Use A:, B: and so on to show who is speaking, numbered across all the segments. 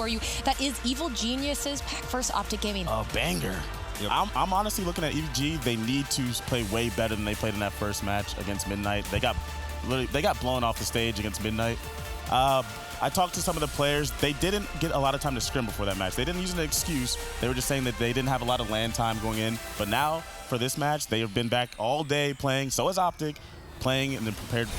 A: for you. That is Evil Genius's pack versus OpTic Gaming.
B: A banger. Yep. I'm honestly looking at EG. They need to play way better than they played in that first match against Midnight. They got blown off the stage against Midnight. I talked to some of the players. They didn't get a lot of time to scrim before that match. They didn't use an excuse. They were just saying that they didn't have a lot of land time going in. But now, for this match, they have been back all day playing. So has OpTic, playing and then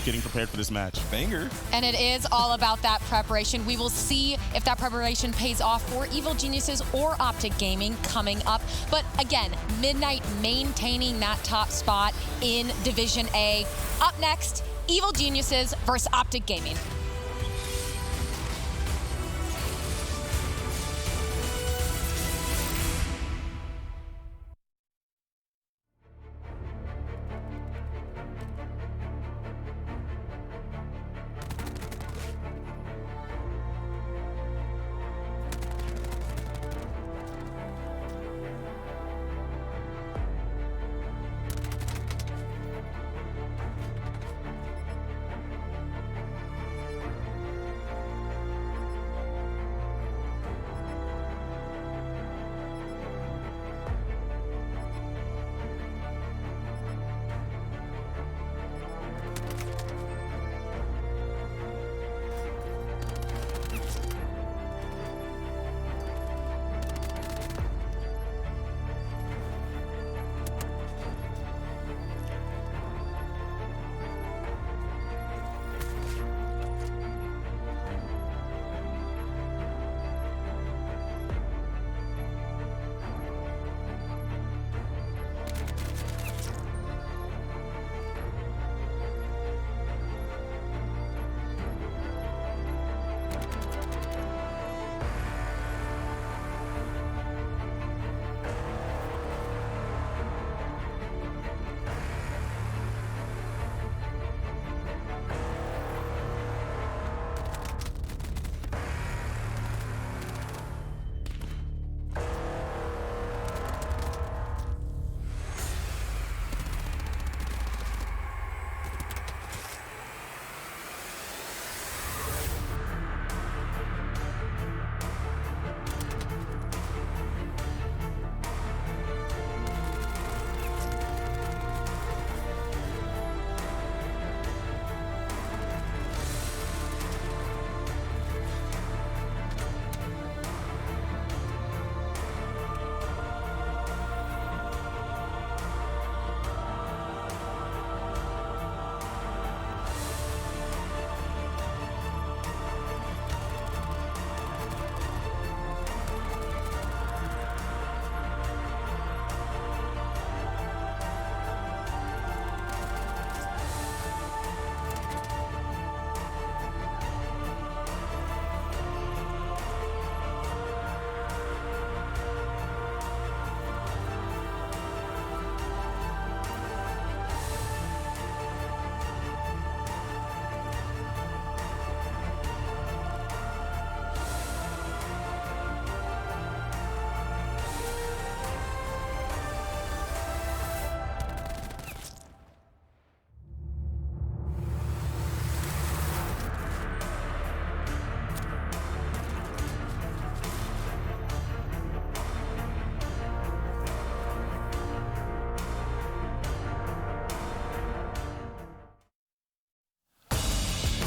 B: getting prepared for this match.
C: Banger.
A: And it is all about that preparation. We will see if that preparation pays off for Evil Geniuses or OpTic Gaming coming up. But again, Midnight maintaining that top spot in Division A. Up next, Evil Geniuses versus OpTic Gaming.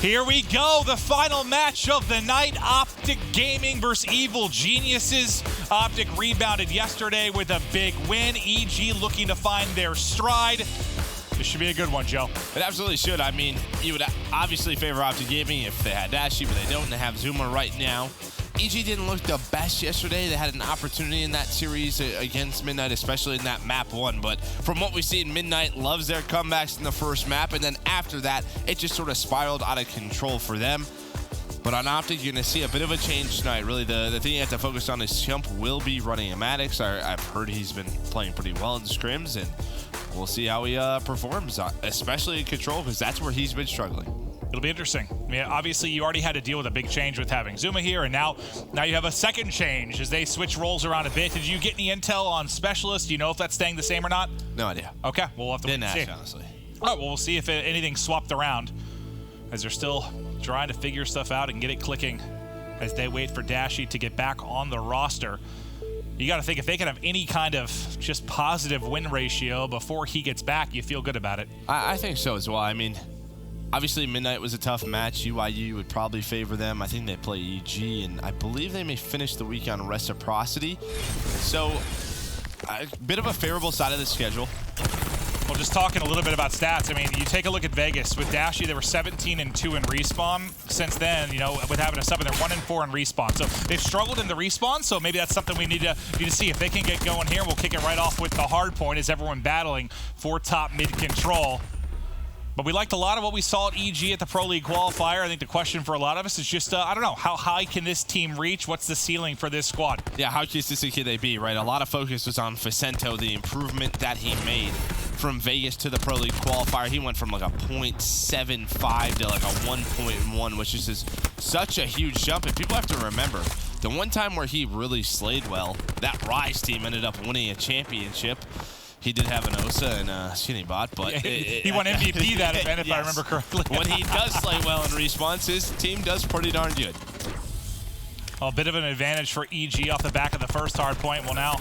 D: Here we go, the final match of the night, OpTic Gaming versus Evil Geniuses. OpTic rebounded yesterday with a big win. EG looking to find their stride. This should be a good one, Joe.
C: It absolutely should. I mean, you would obviously favor OpTic Gaming if they had Dashi, but they don't. They have Zuma right now. EG didn't look the best yesterday. They had an opportunity in that series against Midnight, especially in that map 1. But from what we've seen, Midnight loves their comebacks in the first map, and then after that, it just sort of spiraled out of control for them. But on OpTic, you're going to see a bit of a change tonight. Really, the thing you have to focus on is Chump will be running Maddox. I've heard he's been playing pretty well in the scrims, and we'll see how he performs, especially in control, because that's where he's been struggling.
D: It'll be interesting. I mean, obviously, you already had to deal with a big change with having Zuma here, and now you have a second change as they switch roles around a bit. Did you get any intel on Specialist? Do you know if that's staying the same or not?
C: No idea.
D: Okay, we'll have to
C: Didn't
D: see.
C: ask, honestly.
D: All right, well, we'll see if anything swapped around as they're still trying to figure stuff out and get it clicking as they wait for Dashi to get back on the roster. You got to think if they can have any kind of just positive win ratio before he gets back, you feel good about it.
C: I think so as well. I mean, obviously Midnight was a tough match. UIU would probably favor them. I think they play EG, and I believe they may finish the week on reciprocity. So a bit of a favorable side of the schedule.
D: Well, just talking a little bit about stats, I mean, you take a look at Vegas. With Dashi, they were 17-2 in respawn. Since then, you know, with having a sub, they're 1-4 in respawn. So they've struggled in the respawn, so maybe that's something we need to see. If they can get going here, we'll kick it right off with the Hardpoint as everyone battling for top mid control. But we liked a lot of what we saw at EG at the Pro League qualifier. I think the question for a lot of us is just, I don't know, how high can this team reach? What's the ceiling for this squad?
C: Yeah, how consistent can they be, right? A lot of focus was on Facento, the improvement that he made from Vegas to the Pro League qualifier. He went from like a 0.75 to like a 1.1, which is just such a huge jump. And people have to remember, the one time where he really slayed well, that Rise team ended up winning a championship. He did have an OSA and a skinny bot, but
D: he won MVP that event, if I remember correctly.
C: When he does slay well in response, his team does pretty darn good.
D: A bit of an advantage for EG off the back of the first hard point. Will now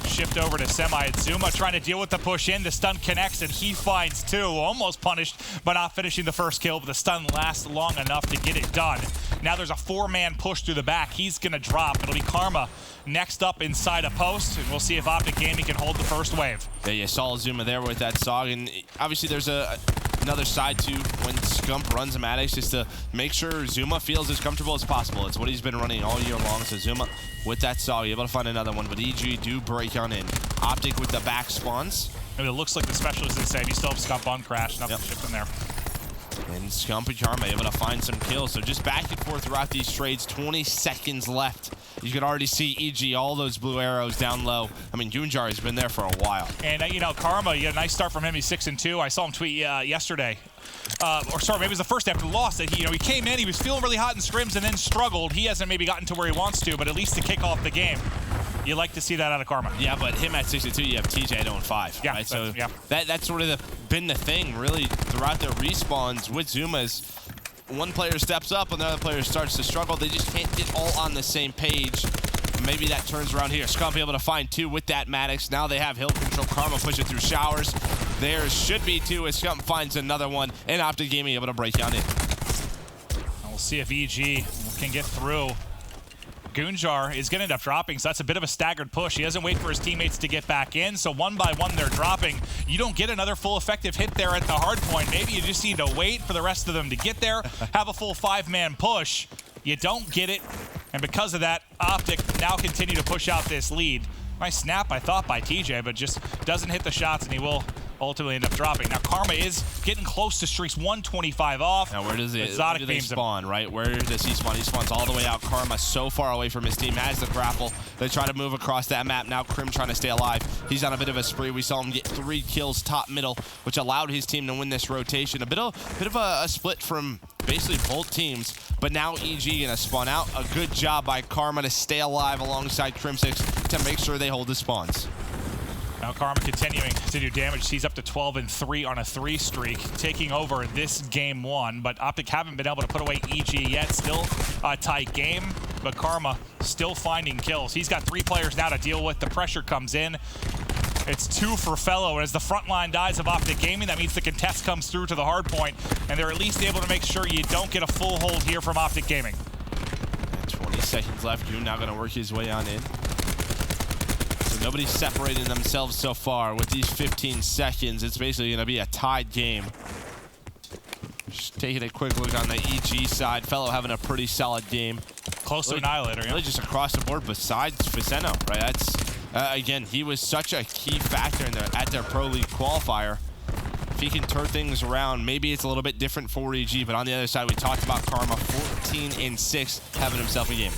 D: shift over to Semi. It's Zuma trying to deal with the push in. The stun connects, and he finds two. Almost punished by not finishing the first kill, but the stun lasts long enough to get it done. Now there's a four-man push through the back. He's going to drop. It'll be Karma next up inside a post, and we'll see if OpTic Gaming can hold the first wave.
C: Yeah, you saw Zuma there with that SOG, and obviously there's another side to when Scump runs Maddox, just to make sure Zuma feels as comfortable as possible. It's what he's been running all year long, so Zuma with that SOG, able to find another one, but EG do break on in. OpTic with the back spawns.
D: And it looks like the specialist is saying you still have Scump on crash, nothing shifting there.
C: And Scump and Karma able to find some kills. So just back and forth throughout these trades, 20 seconds left. You can already see EG, all those blue arrows down low. I mean, Gunjar has been there for a while.
D: And, you know, Karma, you had a nice start from him. He's 6-2. I saw him tweet yesterday. Or sorry, maybe it was the first after the loss that he came in, he was feeling really hot in scrims and then struggled. He hasn't maybe gotten to where he wants to, but at least to kick off the game. You like to see that out of Karma.
C: Yeah, but him at 6-2, you have TJ at 0-5.
D: Yeah,
C: right? So
D: yeah.
C: That's sort of been the thing, really, throughout their respawns with Zumas. One player steps up and the other player starts to struggle. They just can't get all on the same page. Maybe that turns around here. Scump able to find two with that Maddox. Now they have hill control. Karma pushing through showers. There should be two as Scump finds another one. And OpTic Gaming able to break down in.
D: We'll see if EG can get through. Gunjar is going to end up dropping, so that's a bit of a staggered push. He doesn't wait for his teammates to get back in, so one by one they're dropping. You don't get another full effective hit there at the hard point. Maybe you just need to wait for the rest of them to get there, have a full five-man push. You don't get it, and because of that, OpTic now continue to push out this lead. Nice snap, I thought, by TJ, but just doesn't hit the shots, and he will ultimately end up dropping. Now Karma is getting close to streaks, 125 off.
C: Now where do they spawn, right? Where does he spawn? He spawns all the way out. Karma so far away from his team, has the grapple. They try to move across that map. Now Krim trying to stay alive. He's on a bit of a spree. We saw him get 3 kills top middle, which allowed his team to win this rotation. A bit of a split from basically both teams, but now EG gonna spawn out. A good job by Karma to stay alive alongside Crim6 to make sure they hold the spawns.
D: Now Karma continuing to do damage. He's up to 12-3 on a 3 streak, taking over this game 1. But OpTic haven't been able to put away EG yet. Still a tight game, but Karma still finding kills. He's got 3 players now to deal with. The pressure comes in. It's 2 for Fellow. As the front line dies of OpTic Gaming, that means the contest comes through to the hard point, and they're at least able to make sure you don't get a full hold here from OpTic Gaming.
C: And 20 seconds left. Goon now going to work his way on in. Nobody's separating themselves so far. With these 15 seconds, it's basically going to be a tied game. Just taking a quick look on the EG side. Fellow having a pretty solid game.
D: Close to Annihilator, yeah.
C: Really just across the board besides Faceno, right? That's, again, he was such a key factor in at their Pro League qualifier. If he can turn things around, maybe it's a little bit different for EG, but on the other side, we talked about Karma, 14-6, having himself a game.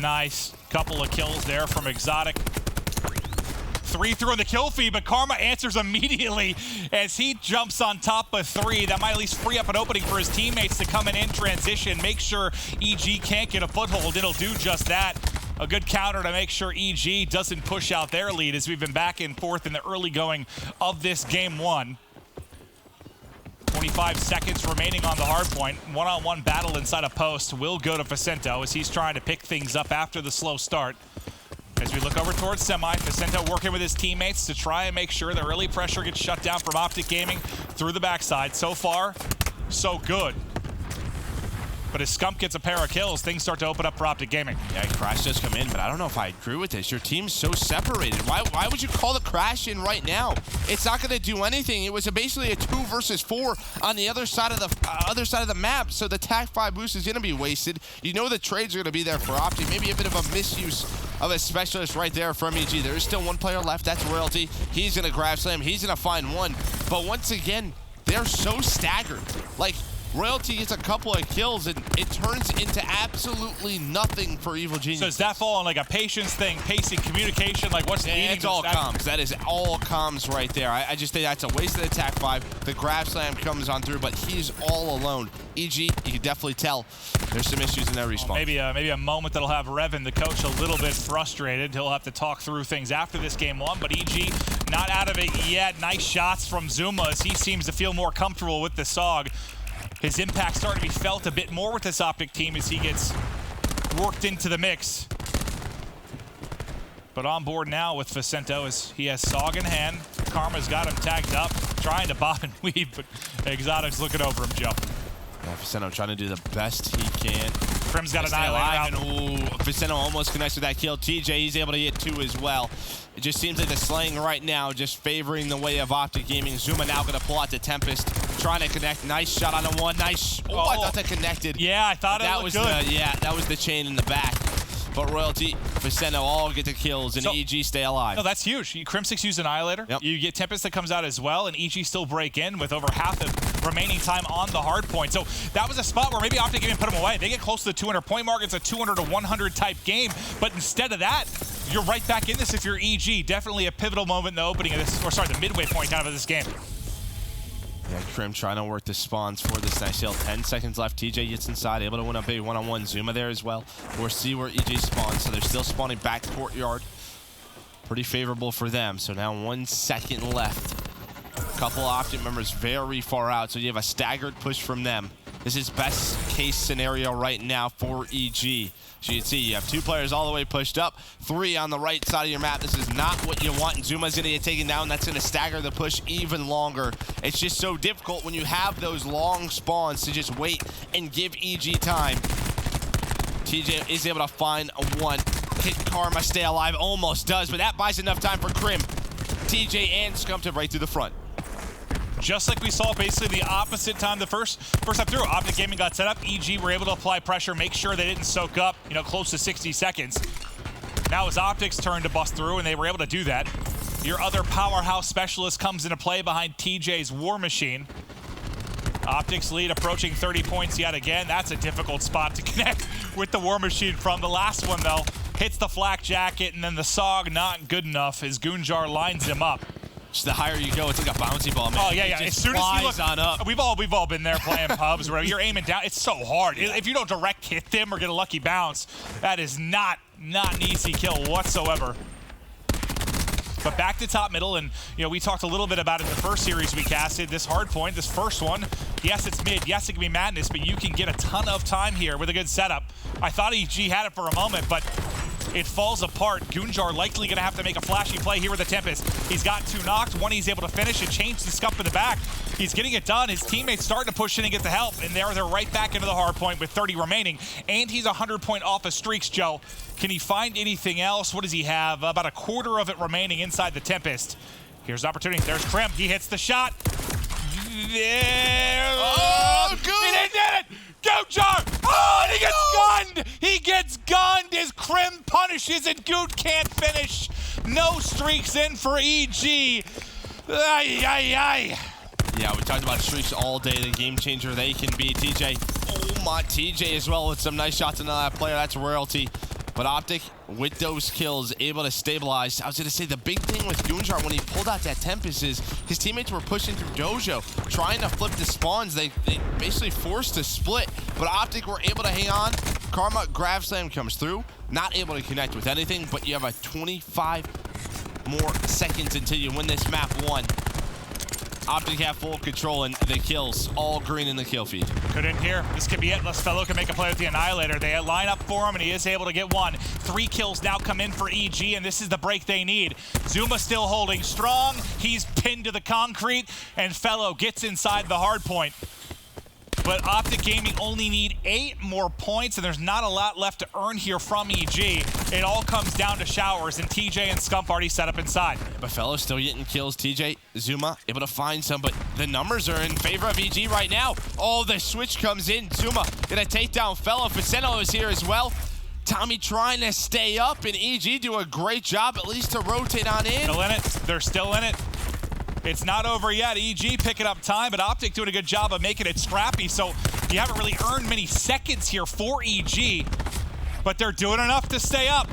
D: Nice. Couple of kills there from Exotic. 3 through in the kill feed, but Karma answers immediately as he jumps on top of 3. That might at least free up an opening for his teammates to come in transition, make sure EG can't get a foothold. It'll do just that. A good counter to make sure EG doesn't push out their lead as we've been back and forth in the early going of this game 1. 25 seconds remaining on the hard point. One-on-one battle inside a post will go to Facento as he's trying to pick things up after the slow start. As we look over towards semi, Facento working with his teammates to try and make sure the early pressure gets shut down from OpTic Gaming through the backside. So far, so good. But as Scump gets a pair of kills, things start to open up for OpTic Gaming.
C: Yeah, Crash does come in, but I don't know if I agree with this. Your team's so separated. Why would you call the Crash in right now? It's not going to do anything. It was basically a 2 versus 4 on the other side of the map, so the TAC 5 boost is going to be wasted. You know the trades are going to be there for OpTic. Maybe a bit of a misuse of a specialist right there from EG. There is still one player left. That's Royalty. He's going to grab slam. He's going to find one. But once again, they're so staggered. Like, Royalty gets a couple of kills, and it turns into absolutely nothing for Evil Genius.
D: So does that fall on like a patience thing, pacing, communication? Like what's needing?
C: It's all comms. That is all comms right there. I just think that's a waste of the attack 5. The grab slam comes on through, but he's all alone. EG, you can definitely tell there's some issues in their respawn.
D: Well, maybe a moment that'll have Revan, the coach, a little bit frustrated. He'll have to talk through things after this game 1, but EG not out of it yet. Nice shots from Zuma as he seems to feel more comfortable with the SOG. His impact starting to be felt a bit more with this OpTic team as he gets worked into the mix. But on board now with Facento as he has SOG in hand. Karma's got him tagged up, trying to bob and weave, but Exotic's looking over him, Joe.
C: Yeah, Facento trying to do the best he can.
D: Crim's got an Annihilator out.
C: Ooh, Facento almost connects with that kill. TJ, he's able to get 2 as well. It just seems like the slaying right now just favoring the way of OpTic Gaming. Zuma now going to pull out the Tempest, trying to connect. Nice shot on the one. Nice. Oh, I thought that connected.
D: Yeah, I thought
C: that
D: it
C: was
D: good.
C: That was the chain in the back. But Royalty, Facento all get the kills, and EG stay alive.
D: No, that's huge. Crim6 use Annihilator.
C: Yep.
D: You get Tempest that comes out as well, and EG still break in with over half the remaining time on the hard point. So that was a spot where maybe OpTic Gaming put them away. They get close to the 200-point mark. It's a 200 to 100 type game. But instead of that, you're right back in this if you're EG. Definitely a pivotal moment in the opening of this, or sorry, the midway point kind of this game.
C: Yeah, Crim trying to work the spawns for this nice hill. 10 seconds left. TJ gets inside, able to win a big one-on-one. Zuma there as well. We'll see where EG spawns. So they're still spawning back courtyard. Pretty favorable for them. So now 1 second left. A couple of OpTic members very far out. So you have a staggered push from them. This is best case scenario right now for EG. So you can see you have 2 players all the way pushed up, 3 on the right side of your map. This is not what you want. And Zuma's going to get taken down. That's going to stagger the push even longer. It's just so difficult when you have those long spawns to just wait and give EG time. TJ is able to find a 1. Hit Karma, stay alive. Almost does, but that buys enough time for Crim. TJ and Scump right through the front.
D: Just like we saw basically the opposite time the first time through. OpTic Gaming got set up. EG were able to apply pressure, make sure they didn't soak up, close to 60 seconds. Now it's OpTic's turn to bust through, and they were able to do that. Your other powerhouse specialist comes into play behind TJ's War Machine. OpTic's lead approaching 30 points yet again. That's a difficult spot to connect with the War Machine from. The last one, though, hits the flak jacket, and then the SOG not good enough as Gunjar lines him up.
C: Just the higher you go, it's like a bouncy ball, man.
D: Oh, yeah. As soon as you look
C: on up.
D: We've all been there playing pubs where you're aiming down. It's so hard. If you don't direct hit them or get a lucky bounce, that is not an easy kill whatsoever. But back to top middle, and we talked a little bit about it in the first series we casted. This hard point, this first one, yes, it's mid, yes, it can be madness, but you can get a ton of time here with a good setup. I thought EG had it for a moment, but it falls apart. Gunjar likely going to have to make a flashy play here with the Tempest. He's got 2 knocked. 1 he's able to finish and change the Scump in the back. He's getting it done. His teammates starting to push in and get the help. And they're right back into the hard point with 30 remaining. And he's 100 point off of streaks, Joe. Can he find anything else? What does he have? About a quarter of it remaining inside the Tempest. Here's an opportunity. There's Crim. He hits the shot. There.
C: Oh, good.
D: He did it. Gunjar! Oh, and he gets gunned! He gets gunned as Crim punishes and Goot can't finish. No streaks in for EG. Ay.
C: Yeah, we talked about streaks all day. The game changer they can be. TJ. Oh my, TJ as well with some nice shots on that player. That's Royalty. But OpTic, with those kills, able to stabilize. I was going to say the big thing with Gunjar when he pulled out that Tempest is his teammates were pushing through Dojo, trying to flip the spawns. They basically forced a split, but OpTic were able to hang on. Karma grab slam comes through, not able to connect with anything, but you have a 25 more seconds until you win this map 1. OpTic have full control and the kills, all green in the kill feed.
D: Couldn't hear. This could be it. Fellow can make a play with the Annihilator. They line up for him, and he is able to get one. 3 kills now come in for EG, and this is the break they need. Zuma still holding strong. He's pinned to the concrete, and Fellow gets inside the hard point. But OpTic Gaming only need 8 more points, and there's not a lot left to earn here from EG. It all comes down to showers, and TJ and Scump already set up inside.
C: But Fellow still getting kills. TJ, Zuma, able to find some, but the numbers are in favor of EG right now. Oh, the switch comes in. Zuma gonna take down Fellow. Faceno is here as well. Tommy trying to stay up, and EG do a great job at least to rotate on in.
D: Still in it. They're still in it. It's not over yet. EG picking up time, but OpTic doing a good job of making it scrappy, so you haven't really earned many seconds here for EG, but they're doing enough to stay up.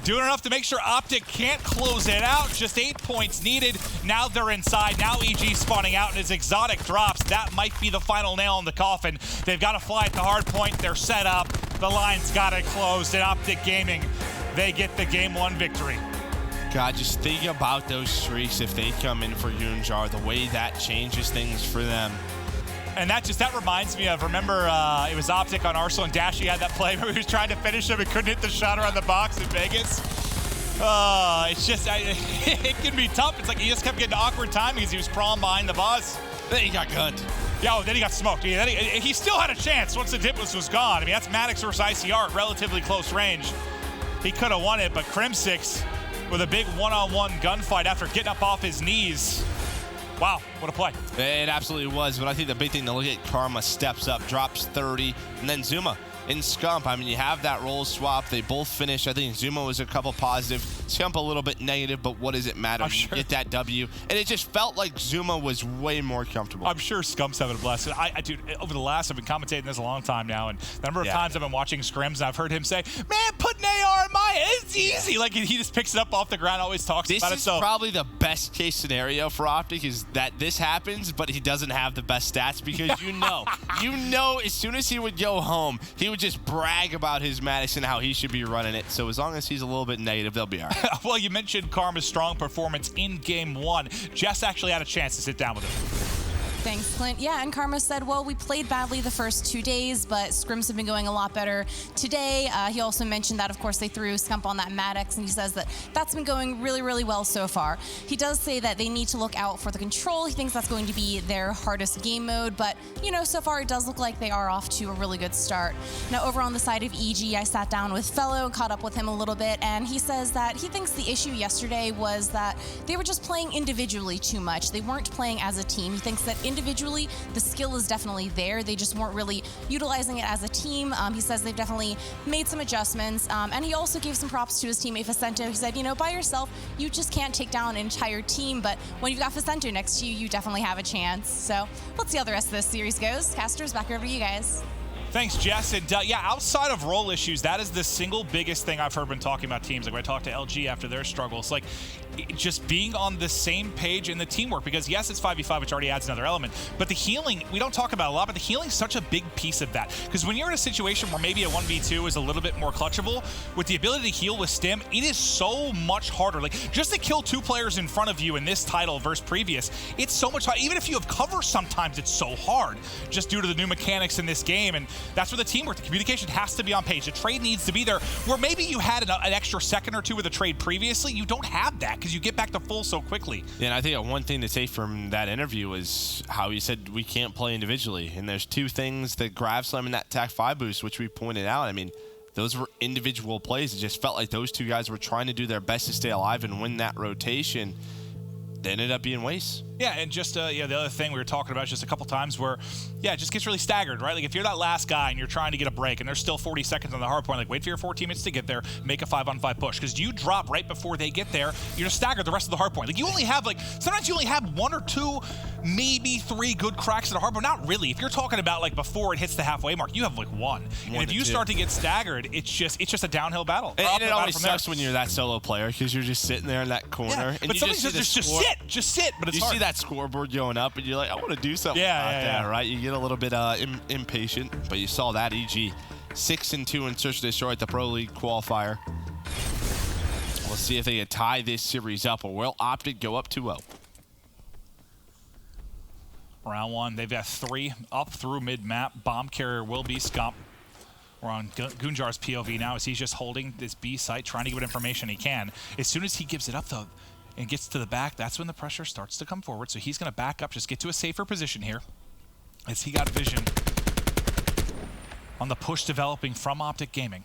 D: Doing enough to make sure OpTic can't close it out. Just 8 points needed. Now they're inside. Now EG spawning out, and as Exotic drops, that might be the final nail in the coffin. They've got to fly at the hard point. They're set up. The line's got it closed, and OpTic Gaming, they get the Game 1 victory.
C: God, just think about those streaks if they come in for Yunjar, the way that changes things for them.
D: And that reminds me of, remember, it was OpTic on Arsenal, and Dashy had that play where he was trying to finish him and couldn't hit the shot around the box in Vegas. It's just, it can be tough. It's like he just kept getting awkward timing because he was crawling behind the buzz.
C: Then he got gunned.
D: Yeah, then he got smoked. Yeah, he still had a chance once the dip was gone. I mean, that's Maddox versus ICR at relatively close range. He could have won it, but Crimsix with a big one-on-one gunfight after getting up off his knees. Wow, what a play.
C: It absolutely was, but I think the big thing to look at, Karma steps up, drops 30, and then Zuma in Scump. I mean, you have that role swap. They both finish. I think Zuma was a couple positive, Scump a little bit negative, but what does it matter?
D: I'm sure.
C: You get that W, and it just felt like Zuma was way more comfortable.
D: I'm sure Scump's having a blast. Dude, over the last, I've been commentating this a long time now, and the number of times I've been watching scrims, and I've heard him say, man, put an AR in my, it's easy. Like, he just picks it up off the ground, always talks about it.
C: This is probably the best case scenario for OpTic is that this happens, but he doesn't have the best stats because you know as soon as he would go home, he would just brag about his Maddox and how he should be running it. So as long as he's a little bit negative, they'll be all right.
D: Well, you mentioned Karma's strong performance in Game 1. Jess actually had a chance to sit down with him.
E: Thanks, Clint. Yeah, and Karma said, well, we played badly the first 2 days, but scrims have been going a lot better today. He also mentioned that, of course, they threw Scump on that Maddox, and he says that that's been going really, really well so far. He does say that they need to look out for the control. He thinks that's going to be their hardest game mode, but, you know, so far it does look like they are off to a really good start. Now, over on the side of EG, I sat down with Fellow, caught up with him a little bit, and he says that he thinks the issue yesterday was that they were just playing individually too much. They weren't playing as a team. He thinks that individually, the skill is definitely there. They just weren't really utilizing it as a team. He says they've definitely made some adjustments. And he also gave some props to his teammate Facento. He said, you know, by yourself, you just can't take down an entire team. But when you've got Facento next to you, you definitely have a chance. So let's see how the rest of this series goes. Casters, back over to you guys.
D: Thanks, Jess. And yeah, outside of role issues, that is the single biggest thing I've heard when talking about teams. Like when I talked to LG after their struggles, like just being on the same page in the teamwork. Because yes, it's 5v5, which already adds another element. But the healing, we don't talk about a lot, but the healing is such a big piece of that. Because when you're in a situation where maybe a 1v2 is a little bit more clutchable, with the ability to heal with stim, it is so much harder. Like just to kill 2 players in front of you in this title versus previous, it's so much harder. Even if you have cover, sometimes it's so hard just due to the new mechanics in this game. And that's where the teamwork, the communication has to be on page. The trade needs to be there. Where maybe you had an extra second or two with a trade previously, you don't have that because you get back to full so quickly.
C: Yeah, and I think one thing to take from that interview is how he said we can't play individually. And there's 2 things that Grav Slam and that TAC 5 boost, which we pointed out. I mean, those were individual plays. It just felt like those 2 guys were trying to do their best to stay alive and win that rotation. They ended up being wastes.
D: Yeah, and just the other thing we were talking about just a couple times where, yeah, it just gets really staggered, right? Like if you're that last guy and you're trying to get a break and there's still 40 seconds on the hard point, like wait for your 4 teammates to get there, make a 5-on-5 push. Because you drop right before they get there, you're just staggered the rest of the hard point. Like you only have sometimes you only have 1 or 2, maybe 3 good cracks at the hard point. Not really. If you're talking about like before it hits the halfway mark, you have like 1. And if you start to get staggered, it's just a downhill battle.
C: And it always sucks when you're that solo player because you're just sitting there in that corner.
D: Yeah,
C: and
D: but
C: you
D: somebody says just sit, but it's hard.
C: You see that scoreboard going up and you're like, I want to do something about that, right? You get a little bit impatient, but you saw that EG 6-2 in Search and Destroy at the Pro League qualifier. We'll see if they can tie this series up, or will OpTic go up 2-0?
D: Round one, they've got 3 up through mid-map. Bomb carrier will be Scump. We're on Gunjar's POV now as he's just holding this B site, trying to get what information he can. As soon as he gives it up, though, and gets to the back, that's when the pressure starts to come forward. So he's going to back up, just get to a safer position here, as he got vision on the push developing from OpTic Gaming.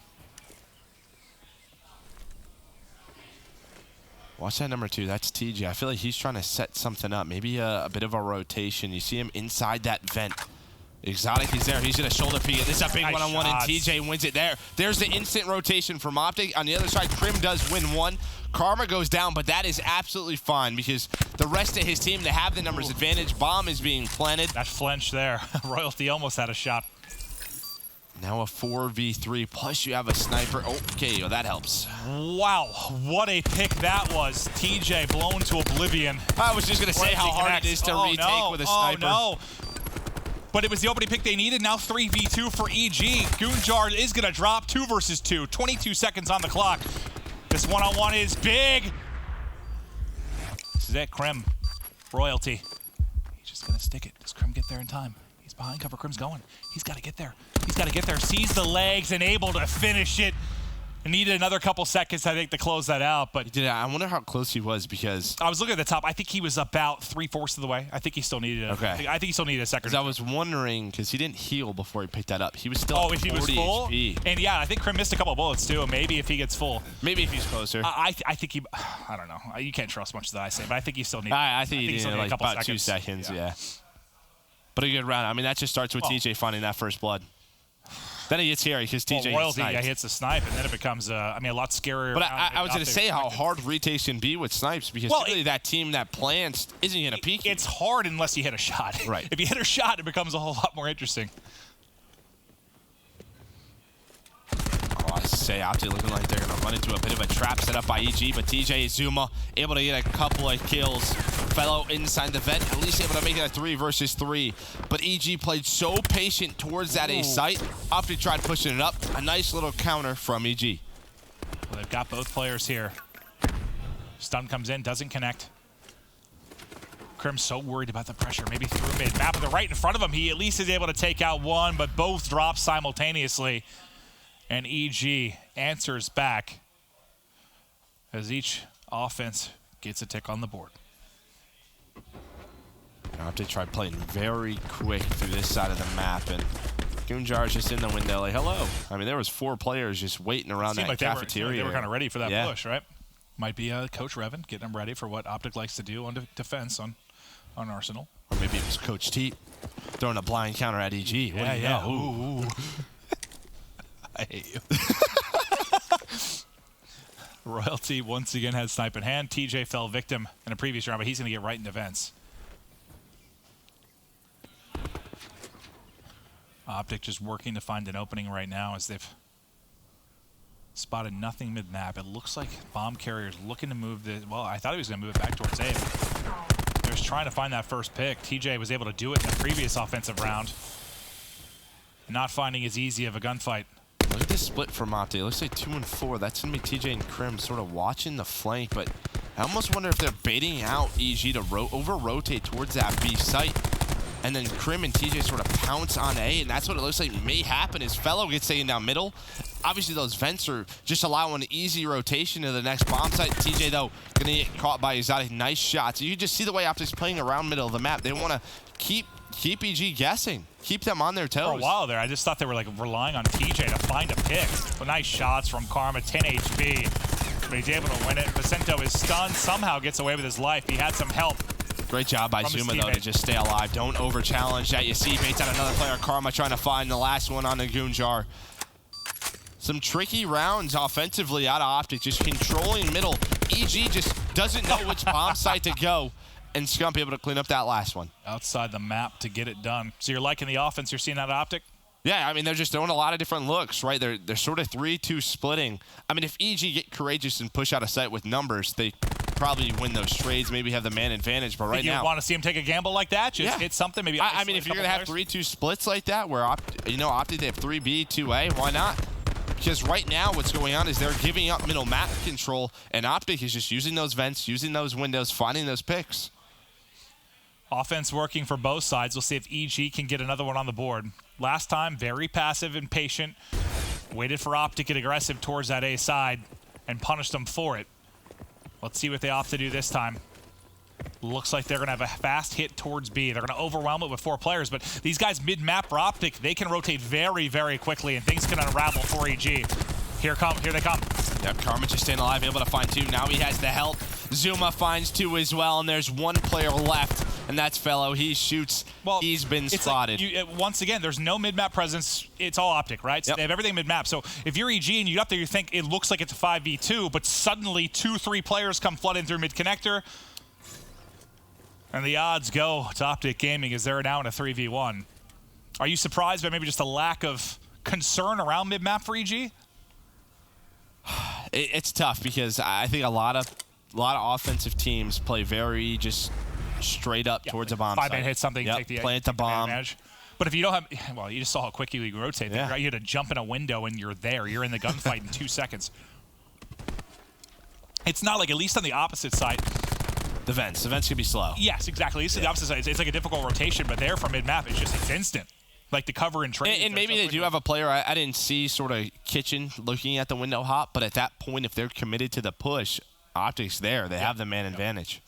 C: Watch that number 2. That's TJ. I feel like he's trying to set something up. Maybe a bit of a rotation. You see him inside that vent. Exotic is there. He's going to shoulder peek it. This is a big one-on-one, and TJ wins it there. There's the instant rotation from OpTic. On the other side, Krim does win 1. Karma goes down, but that is absolutely fine because the rest of his team, they have the numbers advantage. Bomb is being planted.
D: That flinch there. Royalty almost had a shot.
C: Now a 4v3, plus you have a sniper. Okay, that helps.
D: Wow, what a pick that was. TJ blown to oblivion.
C: I was just going to say how hard it is to retake with a sniper.
D: Oh, no. But it was the opening pick they needed. Now 3v2 for EG. Gunjar is going to drop 2 versus 2. 22 seconds on the clock. This one-on-one is big. This is it, Krim. Royalty. He's just going to stick it. Does Krim get there in time? He's behind cover. Krim's going. He's got to get there. He's got to get there. Sees the legs and able to finish it. Needed another couple seconds, I think, to close that out. But
C: I wonder how close he was because
D: I was looking at the top. I think he was about 3/4 of the way. I think he still needed it.
C: Okay.
D: I think he still needed a second.
C: I was wondering because he didn't heal before he picked that up. He was still
D: if he was full.
C: HP.
D: And yeah, I think Krim missed a couple of bullets too. Maybe if he gets full.
C: Maybe if he's closer.
D: I think he. I don't know. You can't trust much that I say, but I think he still needs.
C: I think he needed
D: still
C: like
D: a couple
C: about
D: seconds.
C: 2 seconds. Yeah. But a good round. I mean, that just starts with TJ finding that first blood. Then it gets scary because TJ
D: Royalty hits the snipe, and then it becomes, a lot scarier.
C: But I was going to say how hard retakes can be with snipes because typically that team that plants isn't going to peek.
D: It's hard unless you hit a shot.
C: Right.
D: If you hit a shot, it becomes a whole lot more interesting.
C: I say OpTic looking like they're going to run into a bit of a trap set up by EG, but TJ Zuma able to get a couple of kills. Fellow inside the vent, at least able to make it a 3 versus 3. But EG played so patient towards that A site. OpTic tried pushing it up. A nice little counter from EG.
D: Well, they've got both players here. Stun comes in, doesn't connect. Krim's so worried about the pressure, maybe through mid. Map with the right in front of him. He at least is able to take out one, but both drop simultaneously. And EG answers back as each offense gets a tick on the board.
C: OpTic tried playing very quick through this side of the map, and Gunjar's just in the window like, hello. I mean, there was 4 players just waiting around that cafeteria.
D: They were kind of ready for that push, right? Might be Coach Revan getting them ready for what OpTic likes to do on defense on Arsenal.
C: Or maybe it was Coach Teat throwing a blind counter at EG. What do you know?
D: Ooh. I hate you. Royalty once again had snipe in hand. TJ fell victim in a previous round, but he's going to get right in defense. OpTic just working to find an opening right now as they've spotted nothing mid-map. It looks like bomb carrier's looking to move the. Well, I thought he was going to move it back towards A. They're just trying to find that first pick. TJ was able to do it in the previous offensive round. Not finding as easy of a gunfight.
C: Look at this split from OpTic. It looks like 2 and 4. That's going to be TJ and Krim sort of watching the flank, but I almost wonder if they're baiting out EG to over-rotate towards that B site, and then Krim and TJ sort of pounce on A, and that's what it looks like may happen as Fellow gets taken down middle. Obviously, those vents are just allowing easy rotation to the next bomb site. TJ, though, going to get caught by Exotic. Nice shots. You can just see the way OpTic's playing around middle of the map. They want to keep EG guessing. Keep them on their toes.
D: For a while there, I just thought they were like relying on TJ to find a pick. But nice shots from Karma, 10 HP. But he's able to win it. Vicento is stunned, somehow gets away with his life. He had some help.
C: Great job by Zuma, though, to just stay alive. Don't over-challenge that. You see, baits out another player. Karma trying to find the last one on the Gunjar. Some tricky rounds offensively out of OpTic, just controlling middle. EG just doesn't know which bomb site to go. And Scump able to clean up that last one.
D: Outside the map to get it done. So you're liking the offense you're seeing out of OpTic?
C: Yeah, I mean, they're just throwing a lot of different looks, right? They're sort of 3-2 splitting. I mean, if EG get courageous and push out a site with numbers, they probably win those trades, maybe have the man advantage. But right now,
D: you want to see him take a gamble like that? Just hit something, maybe.
C: I mean, if you're going to have 3-2 splits like that, where OpTic, they have 3B, 2A, why not? Because right now what's going on is they're giving up middle map control, and OpTic is just using those vents, using those windows, finding those picks.
D: Offense working for both sides. We'll see if EG can get another one on the board. Last time, very passive and patient. Waited for OpTic to get aggressive towards that A side and punished them for it. Let's see what they opt to do this time. Looks like they're going to have a fast hit towards B. They're going to overwhelm it with 4 players, but these guys mid-map for OpTic, they can rotate very, very quickly, and things can unravel for EG. Here they come.
C: Yep, Karma just staying alive, able to find 2. Now he has the help. Zuma finds 2 as well, and there's 1 player left, and that's Fellow. He shoots. Well, he's been spotted.
D: Like once again, there's no mid-map presence. It's all OpTic, right? So
C: yep.
D: They have everything mid-map. So if you're EG and you get up there, you think it looks like it's a 5v2, but suddenly 2-3 players come flooding through mid-connector, and the odds go to OpTic Gaming as they're now in a 3v1. Are you surprised by maybe just a lack of concern around mid-map for EG?
C: It's tough because I think a lot of offensive teams play very just straight up towards a bomb site.
D: 5-man hit something,
C: yep.
D: take the
C: plant the bomb.
D: Advantage. But if you don't have, well, you just saw how quick you rotate.
C: Yeah.
D: You had to jump in a window and you're there. You're in the gunfight in 2 seconds. It's not like, at least on the opposite side.
C: The vents can be slow.
D: Yes, exactly. At least on the opposite side, it's like a difficult rotation, but there from mid-map, it's instant. Like the cover and trade.
C: And maybe they do have a player I didn't see sort of Kitchen looking at the window hop, but at that point, if they're committed to the push, OpTic's there. They have the man advantage.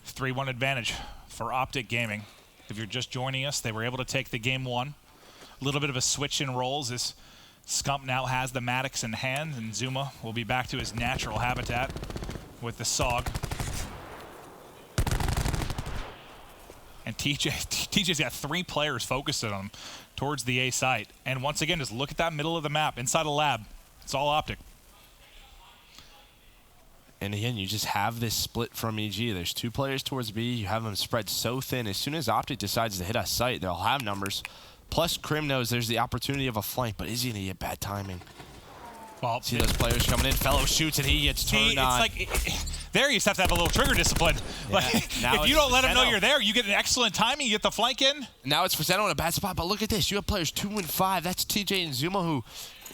D: 3-1 advantage for OpTic Gaming. If you're just joining us, they were able to take the game 1. A little bit of a switch in roles. This Scump now has the Maddox in hand, and Zuma will be back to his natural habitat with the SOG. And TJ's got 3 players focused on him towards the A site. And once again, just look at that middle of the map, inside a lab. It's all OpTic.
C: And again, you just have this split from EG. There's 2 players towards B. You have them spread so thin. As soon as OpTic decides to hit a site, they'll have numbers. Plus, Krim knows there's the opportunity of a flank, but is he going to get bad timing?
D: Well,
C: see those players coming in. Fellow shoots and he gets turned on.
D: It's like there you just have to have a little trigger discipline. Yeah. Like, if you don't let him know you're there, you get an excellent timing. You get the flank in.
C: Now it's Faseno in a bad spot, but look at this. You have players 2 and 5. That's TJ and Zuma who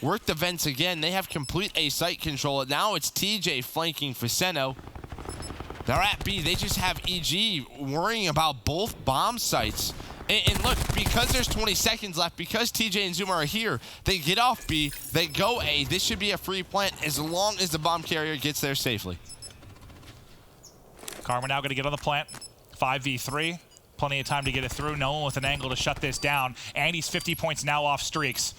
C: work the vents again. They have complete A site control. Now it's TJ flanking Faseno. They're at B. They just have EG worrying about both bomb sites. And look, because there's 20 seconds left, because TJ and Zuma are here, they get off B, they go A. This should be a free plant as long as the bomb carrier gets there safely.
D: Karma now going to get on the plant. 5v3. Plenty of time to get it through. No one with an angle to shut this down. And he's 50 points now off streaks.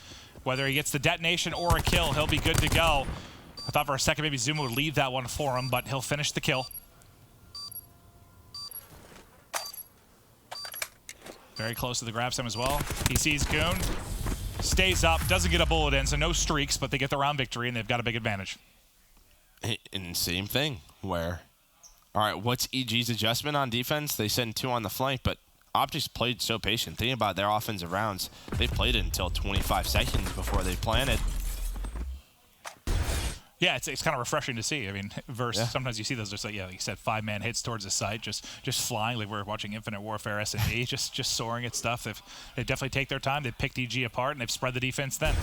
D: Whether he gets the detonation or a kill, he'll be good to go. I thought for a second maybe Zuma would leave that one for him, but he'll finish the kill. Very close to the grab stem as well. He sees Goon, stays up, doesn't get a bullet in, so no streaks, but they get the round victory, and they've got a big advantage.
C: And same thing, where, all right, what's EG's adjustment on defense? They send 2 on the flank, but OpTic's played so patient. Think about their offensive rounds. They played it until 25 seconds before they planted.
D: Yeah, it's kind of refreshing to see. I mean, versus sometimes you see those just like, like you said, 5-man hits towards the site, just flying. Like we're watching Infinite Warfare S&D, just soaring at stuff. They definitely take their time. They've picked EG apart, and they've spread the defense then.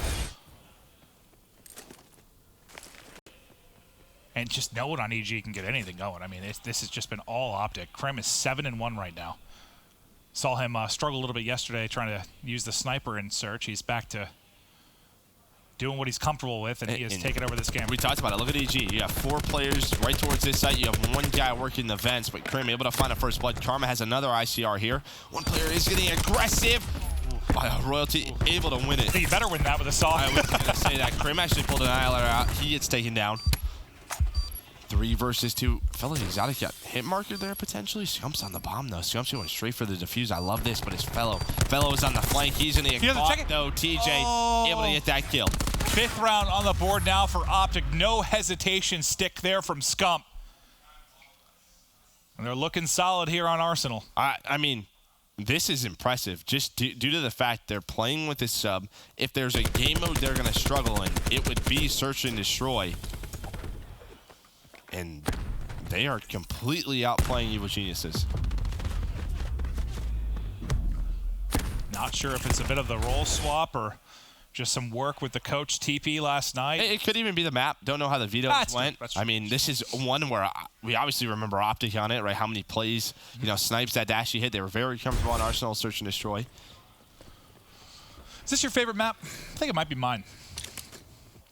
D: And just no one on EG can get anything going. I mean, this has just been all OpTic. Krim is 7-1 right now. Saw him struggle a little bit yesterday trying to use the sniper in search. He's back to doing what he's comfortable with, and he has taken over this game.
C: We talked about it. Look at EG. You have 4 players right towards this site. You have 1 guy working the vents, but Krim able to find a first blood. Karma has another ICR here. 1 player is getting aggressive. Royalty able to win it.
D: I think you better win that with a saw.
C: I was going to say that. Krim actually pulled an annihilator out. He gets taken down. 3 versus 2. Fellow Exotic got hit marker there potentially. Scump's on the bomb though. Scump's going straight for the defuse. I love this, but it's Fellow. Fellow is on the flank. He's going to get caught though. TJ able to get that kill.
D: 5th round on the board now for OpTic. No hesitation stick there from Scump. And they're looking solid here on Arsenal.
C: I mean, this is impressive just due to the fact they're playing with this sub. If there's a game mode they're going to struggle in, it would be search and destroy. And they are completely outplaying Evil Geniuses.
D: Not sure if it's a bit of the role swap or Just some work with the coach TP last night.
C: It could even be the map. Don't know how the vetoes went.
D: That's true.
C: I mean, this is one where we obviously remember OpTic on it, right? How many plays, snipes that dashy hit. They were very comfortable on Arsenal Search and Destroy.
D: Is this your favorite map? I think it might be mine.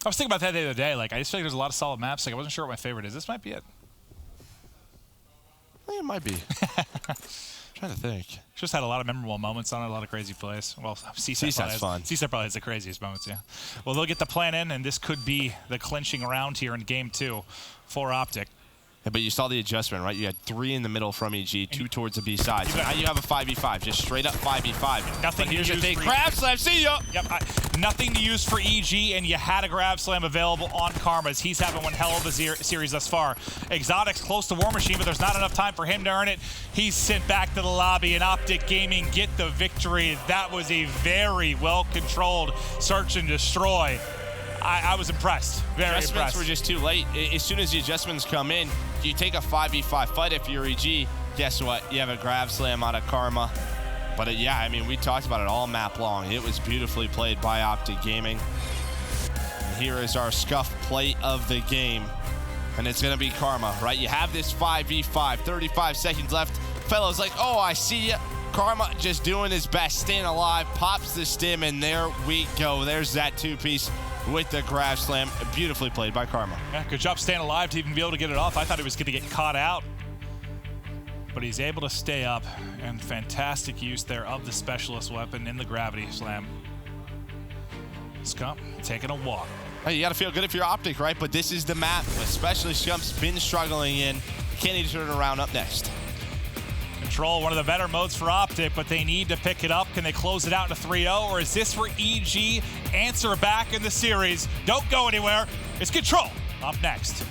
D: I was thinking about that the other day. Like, I just feel like there's a lot of solid maps. Like, I wasn't sure what my favorite is. This might be it.
C: I think it might be. Trying to think.
D: Just had a lot of memorable moments on it, a lot of crazy plays. Well,
C: CSAT's fun.
D: CSAT probably has the craziest moments, yeah. Well, they'll get the plan in, and this could be the clinching round here in Game 2 for OpTic.
C: Yeah, but you saw the adjustment, right? You had 3 in the middle from EG, 2 towards the B side. So now you have a 5v5, just straight up 5v5.
D: Nothing
C: But here's
D: to
C: the
D: use
C: thing.
D: for
C: Grab slam, see ya!
D: Yep, nothing to use for EG, and you had a grab slam available on Karma. He's having one hell of a series thus far. Exotic's close to War Machine, but there's not enough time for him to earn it. He's sent back to the lobby, and OpTic Gaming get the victory. That was a very well-controlled search and destroy. I was impressed. Very
C: Adjustments
D: impressed.
C: were just too late. As soon as the adjustments come in, you take a 5v5 fight if you're EG. Guess what? You have a grab slam out of Karma. But yeah, I mean, we talked about it all map long. It was beautifully played by OpTic Gaming. And here is our scuff play of the game. And it's going to be Karma, right? You have this 5v5, 35 seconds left. Fellow's like, oh, I see ya. Karma just doing his best, staying alive, pops the stim, and there we go. There's that 2-piece with the grab slam. Beautifully played by Karma.
D: Yeah, good job staying alive to even be able to get it off. I thought he was going to get caught out, but he's able to stay up, and fantastic use there of the specialist weapon in the gravity slam. Scump taking a walk.
C: Hey, you got to feel good if you're OpTic, right? But this is the map, especially Scump's been struggling in. Can he turn it around up next?
D: Control, one of the better modes for OpTic, but they need to pick it up. Can they close it out to 3-0, or is this where EG answer back in the series? Don't go anywhere. It's Control up next.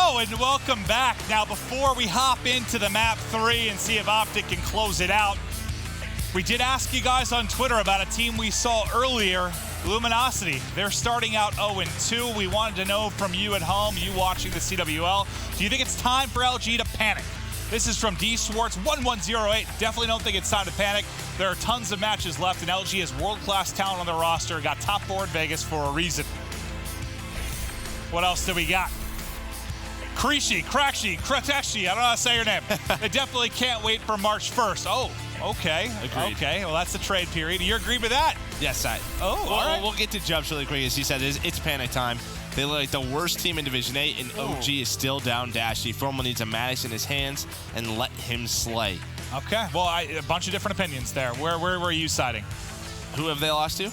D: Hello and welcome back. Now, before we hop into the map 3 and see if OpTic can close it out, we did ask you guys on Twitter about a team we saw earlier, Luminosity. They're starting out 0-2. We wanted to know from you at home, you watching the CWL, do you think it's time for LG to panic? This is from D Swartz 1108. Definitely don't think it's time to panic. There are tons of matches left, and LG has world-class talent on their roster. Got top 4 in Vegas for a reason. What else do we got? Krakshi, I don't know how to say your name. They definitely can't wait for March 1st. Oh, okay.
C: Agreed.
D: Okay, well, that's the trade period. You agree with that?
C: Yes,
D: all right.
C: We'll get to jumps really quick. As he said, it's panic time. They look like the worst team in Division 8, and OG is still down Dashy. Formal needs a Maddox in his hands and let him slay.
D: Okay, well, a bunch of different opinions there. Where were you siding?
C: Who have they lost to?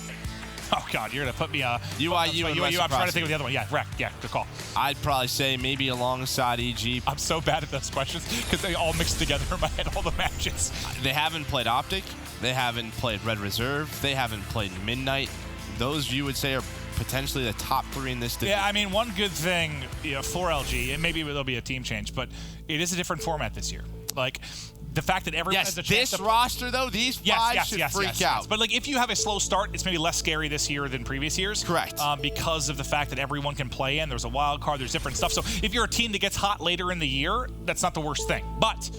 D: Oh, God, you're going to put me...
C: UIU and Western
D: I'm trying to think
C: Crossing.
D: of the other one. Yeah, Rec. Yeah, good call.
C: I'd probably say maybe alongside EG.
D: I'm so bad at those questions because they all mix together in my head, all the matches.
C: They haven't played OpTic. They haven't played Red Reserve. They haven't played Midnight. Those, you would say, are potentially the top 3 in this division.
D: Yeah, I mean, one good thing for LG, and maybe there'll be a team change, but it is a different format this year. Like, the fact that everyone has a chance
C: this
D: to...
C: roster, though, these five should freak out.
D: But, like, if you have a slow start, it's maybe less scary this year than previous years.
C: Correct.
D: Because of the fact that everyone can play in. There's a wild card. There's different stuff. So if you're a team that gets hot later in the year, that's not the worst thing. But...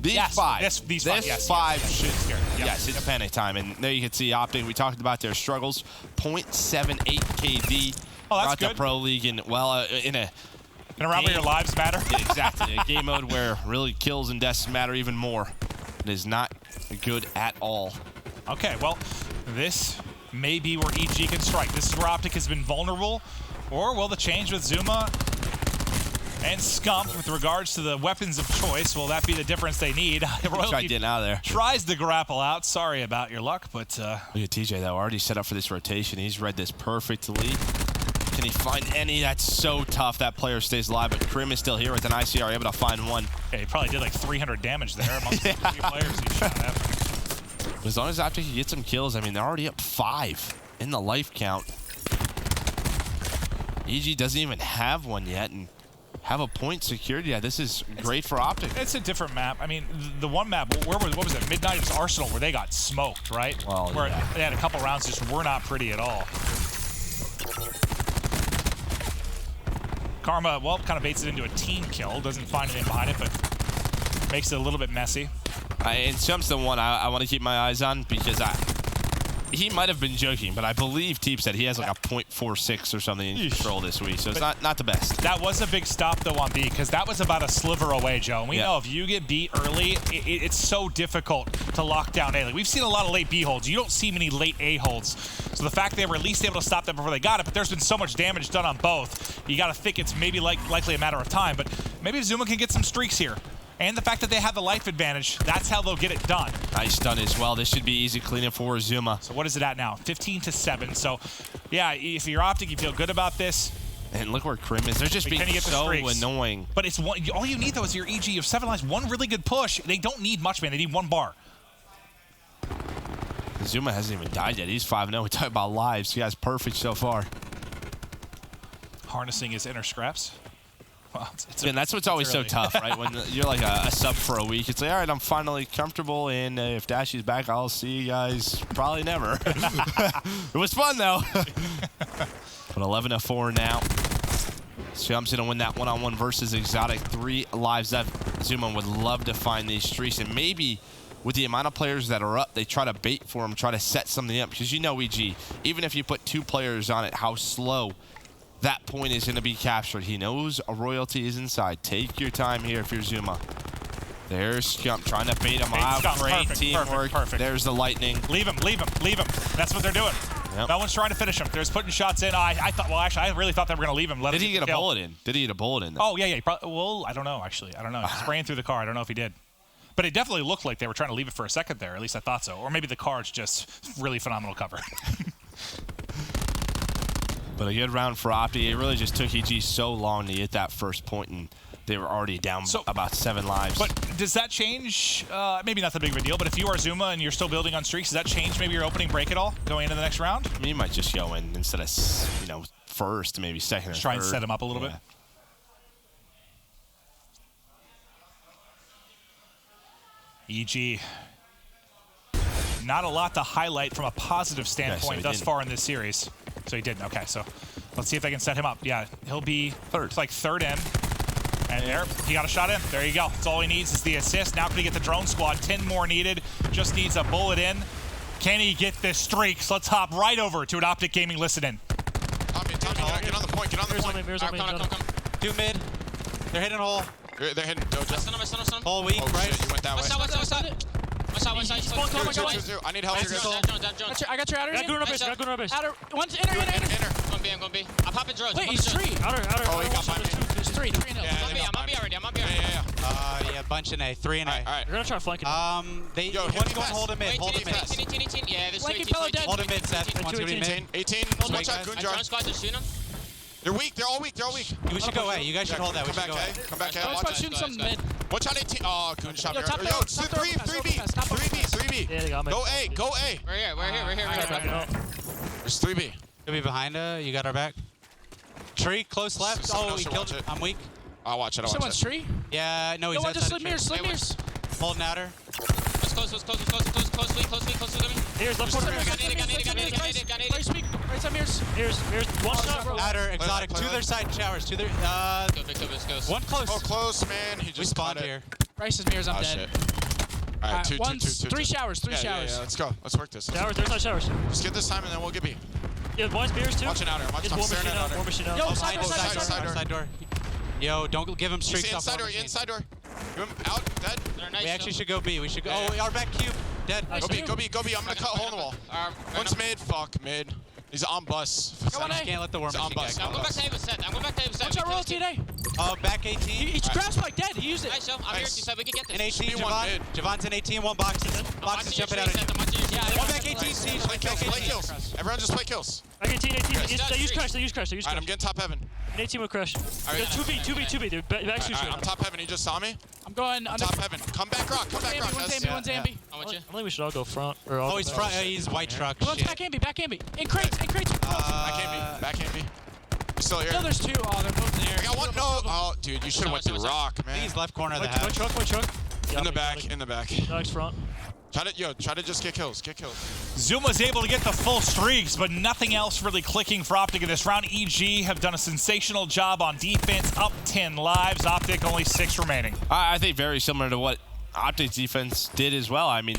C: These five should
D: scare.
C: Yes, it's panic time. And there you can see OpTic. We talked about their struggles. 0.78 KD.
D: Oh, that's
C: good.
D: good.
C: The Pro League in a
D: round where your lives matter?
C: Yeah, exactly. A game mode where really kills and deaths matter even more. It is not good at all.
D: Okay, well, this may be where EG can strike. This is where OpTic has been vulnerable. Or will the change with Zuma and Scump with regards to the weapons of choice, will that be the difference they need?
C: Try getting out of there.
D: Tries to grapple out. Sorry about your luck, but...
C: Look at TJ, though. Already set up for this rotation. He's read this perfectly. Can he find any? That's so tough. That player stays alive, but Krim is still here with an ICR, able to find one.
D: Yeah, he probably did like 300 damage there amongst the 3 players he shot at.
C: As long as OpTic can get some kills, I mean, they're already up 5 in the life count. EG doesn't even have one yet, and have a point secured. Yeah, this is great for OpTic.
D: It's a different map. I mean, the one map, what was it? Midnight is Arsenal, where they got smoked, right?
C: Well,
D: where
C: yeah.
D: They had a couple rounds just were not pretty at all. Karma, well, kind of baits it into a team kill. Doesn't find anything behind it, but makes it a little bit messy.
C: And Chump's the one I want to keep my eyes on because he might have been joking, but I believe Teep said he has like a .46 or something in control this week, so it's not the best.
D: That was a big stop, though, on B, because that was about a sliver away, Joe. And we know if you get beat early, it's so difficult to lock down A. Like, we've seen a lot of late B holds. You don't see many late A holds. So the fact they were at least able to stop that before they got it, but there's been so much damage done on both, you got to think it's maybe likely a matter of time. But maybe Zuma can get some streaks here. And the fact that they have the life advantage, that's how they'll get it done.
C: Nice stun as well. This should be easy cleanup for Zuma.
D: So what is it at now? 15-7. So, yeah, if you're OpTic, you feel good about this.
C: And look where Krim is. They're just being so annoying.
D: But it's one, all you need, though, is your EG. You have 7 lives, one really good push. They don't need much, man. They need 1 bar.
C: Zuma hasn't even died yet. He's 5-0. We talk about lives. He has perfect so far.
D: Harnessing his inner scraps. Well,
C: and that's what's always so tough, right? When you're like a sub for a week, it's like, all right, I'm finally comfortable, and if Dashy's back, I'll see you guys probably never. It was fun, though. But 11-4 now. Shump's going to win that one-on-one versus Exotic. 3 lives left. Zuma would love to find these streaks, and maybe with the amount of players that are up, they try to bait for them, try to set something up, because you know EG, even if you put 2 players on it, how slow that point is going to be captured. He knows a royalty is inside. Take your time here if you're Zuma. There's Scump trying to bait him out. Great teamwork.
D: Perfect.
C: There's the lightning.
D: Leave him. That's what they're doing.
C: Yep.
D: No one's trying to finish him. They're just putting shots in. I thought, well, actually, I really thought they were going to leave him.
C: Did he get a bullet in? Did he get a bullet in?
D: Oh, yeah. Well, I don't know, actually. I don't know. He's spraying through the car. I don't know if he did. But it definitely looked like they were trying to leave it for a second there. At least I thought so. Or maybe the car's just really phenomenal cover.
C: But a good round for OpTic. It really just took EG so long to get that first point, and they were already down about 7 lives.
D: But does that change, maybe not that big of a deal, but if you are Zuma and you're still building on streaks, does that change maybe your opening break at all going into the next round?
C: I mean, you might just go in instead of, first, maybe second or
D: try
C: third.
D: and set him up a little bit. EG. Not a lot to highlight from a positive standpoint thus far in this series. So he didn't. Okay, so let's see if they can set him up. Yeah, he'll be third. It's like third in. And there, he got a shot in. There you go. That's all he needs is the assist. Now can he get the drone squad? 10 more needed. Just needs a bullet in. Can he get this streak? So let's hop right over to an OpTic Gaming listen-in.
F: Tommy, get on the point. Get on the point.
G: Come. Do mid. They're hitting hole.
F: They're hitting Doja.
G: Hole weak, right?
F: You went that way.
G: What's up?
F: I need help.
G: I got your outer.
H: Got Gunnar base.
G: Outer. One's inner.
F: Inner.
G: I'm going B. I'm popping drones.
H: Wait, he's tree. Outer.
F: Oh, he got my main.
G: There's three.
F: I'm
G: on B already.
F: Yeah.
G: Bunch in A. 3 in A.
F: All right.
H: We're gonna try flanking.
F: Yo,
G: One's going hold him mid. Hold him mid.
I: Yeah, there's
G: Flanking fellow dead. Hold him mid, Seth. One's gonna be mid.
F: 18. Watch out, Gunjar.
I: drone squad just shooting him.
F: They're weak. They're all weak.
G: We should go A. You guys should hold that. We should go A.
F: Come back,
G: Drone squad shooting some mid.
F: Watch out, 18. Oh, good shot. Yo, 3B.
H: Yeah, they got me.
F: Go A.
I: We're here.
F: There's 3B.
G: Could be behind you got our back. Tree, close left.
F: Someone
G: Oh,
F: else
G: he
F: should
G: killed
F: watch
G: it.
F: it.
G: I'm weak.
F: I'll watch it.
G: Someone's tree? Yeah, no, he's outside the tree.
I: Slim mirrors.
G: Holding outer.
I: Close,
H: Here's left corner.
G: Right speak. Right side mirrors.
H: Here's one shot, bro.
G: Outer, exotic. To their side, showers. To their, one close.
F: Oh, close, man. He
G: We
F: just
G: spawned
F: caught it.
G: here.
J: Bryce's mirrors, I'm
F: Oh,
J: dead.
F: shit. All right, two.
J: Three showers.
F: Yeah, let's go. Let's work this.
H: Showers, there's not showers.
F: Just get this time and then we'll get B.
H: Yeah, one's beers too.
F: Watch it out here.
H: It's war machine out. War machine out.
J: Yo,
G: Side
F: side
G: door. Yo, don't give him
F: He's
G: streaks off
F: inside door.
G: machine.
F: Inside door. Give him out. Dead.
G: We actually should go B. We should go.
F: Yeah.
G: Oh, our back cube. Dead.
F: Go B. I'm gonna cut a hole in the wall. One's mid. Fuck, mid. He's on bus.
G: Come on, can't let the war
F: He's on
G: machine
F: bus.
G: get
I: I'm going back to A with Seth.
J: Watch out, royalty today.
G: Oh, back 18.
J: He's grab spike dead. He used it.
I: Nice, yo. I'm here. You said we could get this.
G: In 18,
F: Should be one
G: Javon.
F: mid.
G: Javon's in 18, one box. Box is jumping out. One back 18, siege.
F: Play kills. Everyone just play kills.
H: Like 18. They use crash.
F: All right, I'm getting top heaven.
H: An 18 with crash.
F: All right.
H: 2B. They're back
F: All right, I'm top heaven. He just saw me.
J: I'm going under.
F: Top heaven. Come back, rock.
J: One's Ambi.
I: I'm with you.
H: I think we should all go front. Or
G: Oh, he's front. He's white truck.
J: One's back Ambi. In crates.
F: Back in me. You're still here.
J: No, there's two. Oh, they're both in the air.
F: I got one. No. Oh, dude, you should have went through rock,
G: I think
F: man.
G: he's left corner of the
H: My
G: house.
H: truck. Yeah,
F: In the back.
H: Next front.
F: Try to just get kills.
D: Zuma's able to get the full streaks, but nothing else really clicking for OpTic in this round. EG have done a sensational job on defense, up 10 lives. OpTic only 6 remaining.
C: I think very similar to what OpTic's defense did as well. I mean,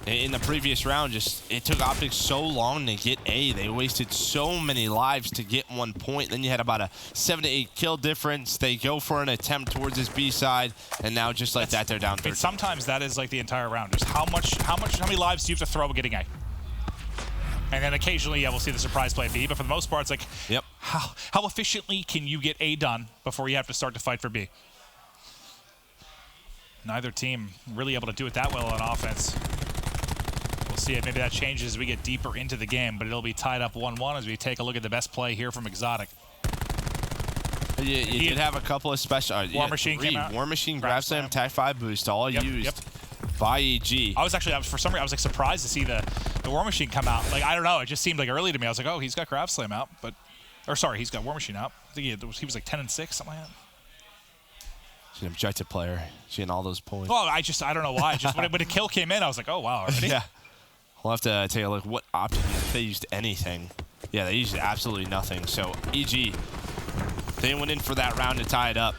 C: in the previous round, it took OpTic so long to get A. They wasted so many lives to get 1 point. Then you had about a 7 to 8 kill difference. They go for an attempt towards this B side, and now just like that, they're down 13.
D: Sometimes that is like the entire round. Just how many lives do you have to throw getting A? And then occasionally, yeah, we'll see the surprise play B. But for the most part, it's like,
C: yep.
D: How efficiently can you get A done before you have to start to fight for B? Neither team really able to do it that well on offense. We'll see if maybe that changes as we get deeper into the game, but it'll be tied up 1-1 as we take a look at the best play here from Exotic.
C: You did have a couple of special.
D: War Machine came out.
C: War Machine, Grab Slam, Tag 5 boost, all used by EG.
D: I was for some reason, I was like surprised to see the War Machine come out. Like, I don't know, it just seemed like early to me. I was like, oh, he's got Grab Slam out, he's got War Machine out. I think he was like 10 and 6, something like that.
C: She's an objective player. She's getting all those points.
D: Well, I don't know why. Just when a kill came in, I was like, oh wow, already?
C: Yeah. We'll have to take a look what OpTic used. If they used anything. Yeah, they used absolutely nothing. So EG, they went in for that round to tie it up.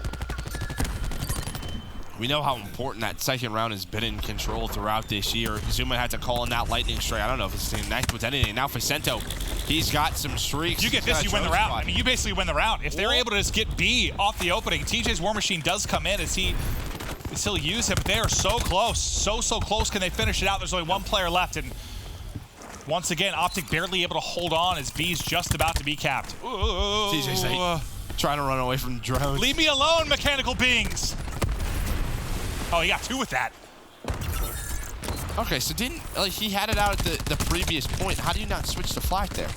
C: We know how important that second round has been in control throughout this year. Zuma had to call in that lightning strike. I don't know if it's connect with anything. Now Facento, he's got some streaks.
D: You get this, you win the round. I mean, you basically win the round. If they're able to just get B off the opening, TJ's War Machine does come in as he'll use it, but they are so close. So close can they finish it out. There's only one player left, and once again, OpTic barely able to hold on as B's just about to be capped.
C: TJ's like, trying to run away from drones.
D: Leave me alone, mechanical beings. Oh, he got 2 with that.
C: Okay, so he had it out at the previous point. How do you not switch to flag there?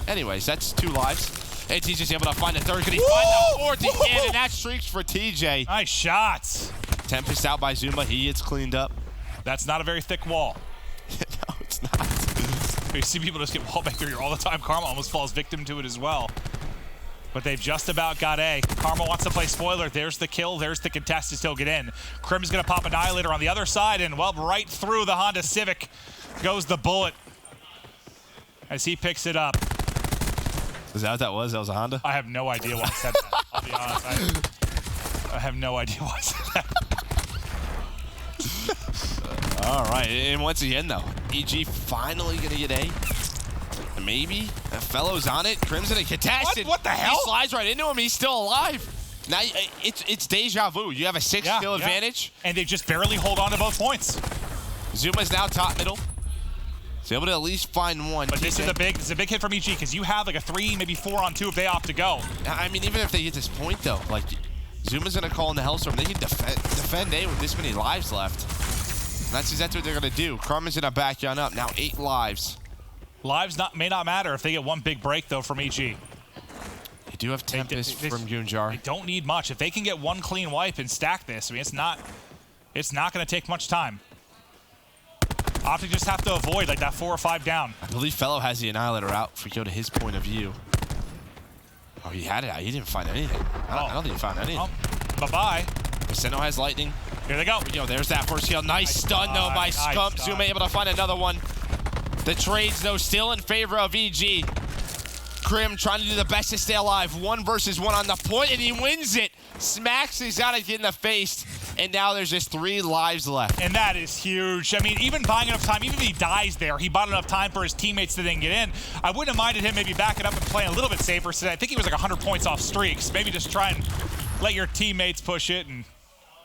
C: Anyways, that's 2 lives. And TJ's able to find a third. Can he find the fourth? He can, and that streaks for TJ.
D: Nice shots.
C: Tempest out by Zuma. He gets cleaned up.
D: That's not a very thick wall.
C: No, it's not.
D: You see people just get wallbang through here all the time. Karma almost falls victim to it as well. but they've just about got A. Karma wants to play spoiler. There's the kill. There's the contest to still get in. Crim's going to pop Annihilator on the other side, and, well, right through the Honda Civic goes the bullet as he picks it up.
C: Is that what that was? That was a Honda?
D: I have no idea why I said that. I'll be honest. I have no idea why I said that.
C: All right, and once again, though, EG finally going to get A. Maybe. A fellow's on it. Crimson and contested.
D: What the hell?
C: He slides right into him. He's still alive. Now, it's deja vu. You have a 6 kill advantage.
D: And they just barely hold on to both points.
C: Zuma's now top middle. He's able to at least find one.
D: But this is a big hit from EG because you have like a 3, maybe 4 on 2 if they opt to go.
C: I mean, even if they get this point, though, like, Zuma's going to call in the Hellstorm. They can defend A with this many lives left. And that's exactly what they're going to do. Karma's going to back on up. Now 8 lives.
D: Lives may not matter if they get one big break, though, from EG.
C: They do have Tempest from Gunjar.
D: They don't need much. If they can get one clean wipe and stack this, I mean, it's not going to take much time. OpTic just have to avoid like that 4 or 5 down.
C: I believe Fellow has the Annihilator out if we go to his point of view. Oh, he had it out. He didn't find anything. I don't think he found anything.
D: Bye-bye.
C: Senno has lightning.
D: Here they go.
C: Yo, there's that first kill. Nice stun, though, by Scump. Zuma able to find another one. The trades, though, still in favor of EG. Crim trying to do the best to stay alive. 1 versus 1 on the point, and he wins it. Smacks Exotic in the face, and now there's just 3 lives left.
D: And that is huge. I mean, even buying enough time, even if he dies there, he bought enough time for his teammates to then get in. I wouldn't have minded him maybe backing up and playing a little bit safer today. I think he was like 100 points off streaks. Maybe just try and let your teammates push it. And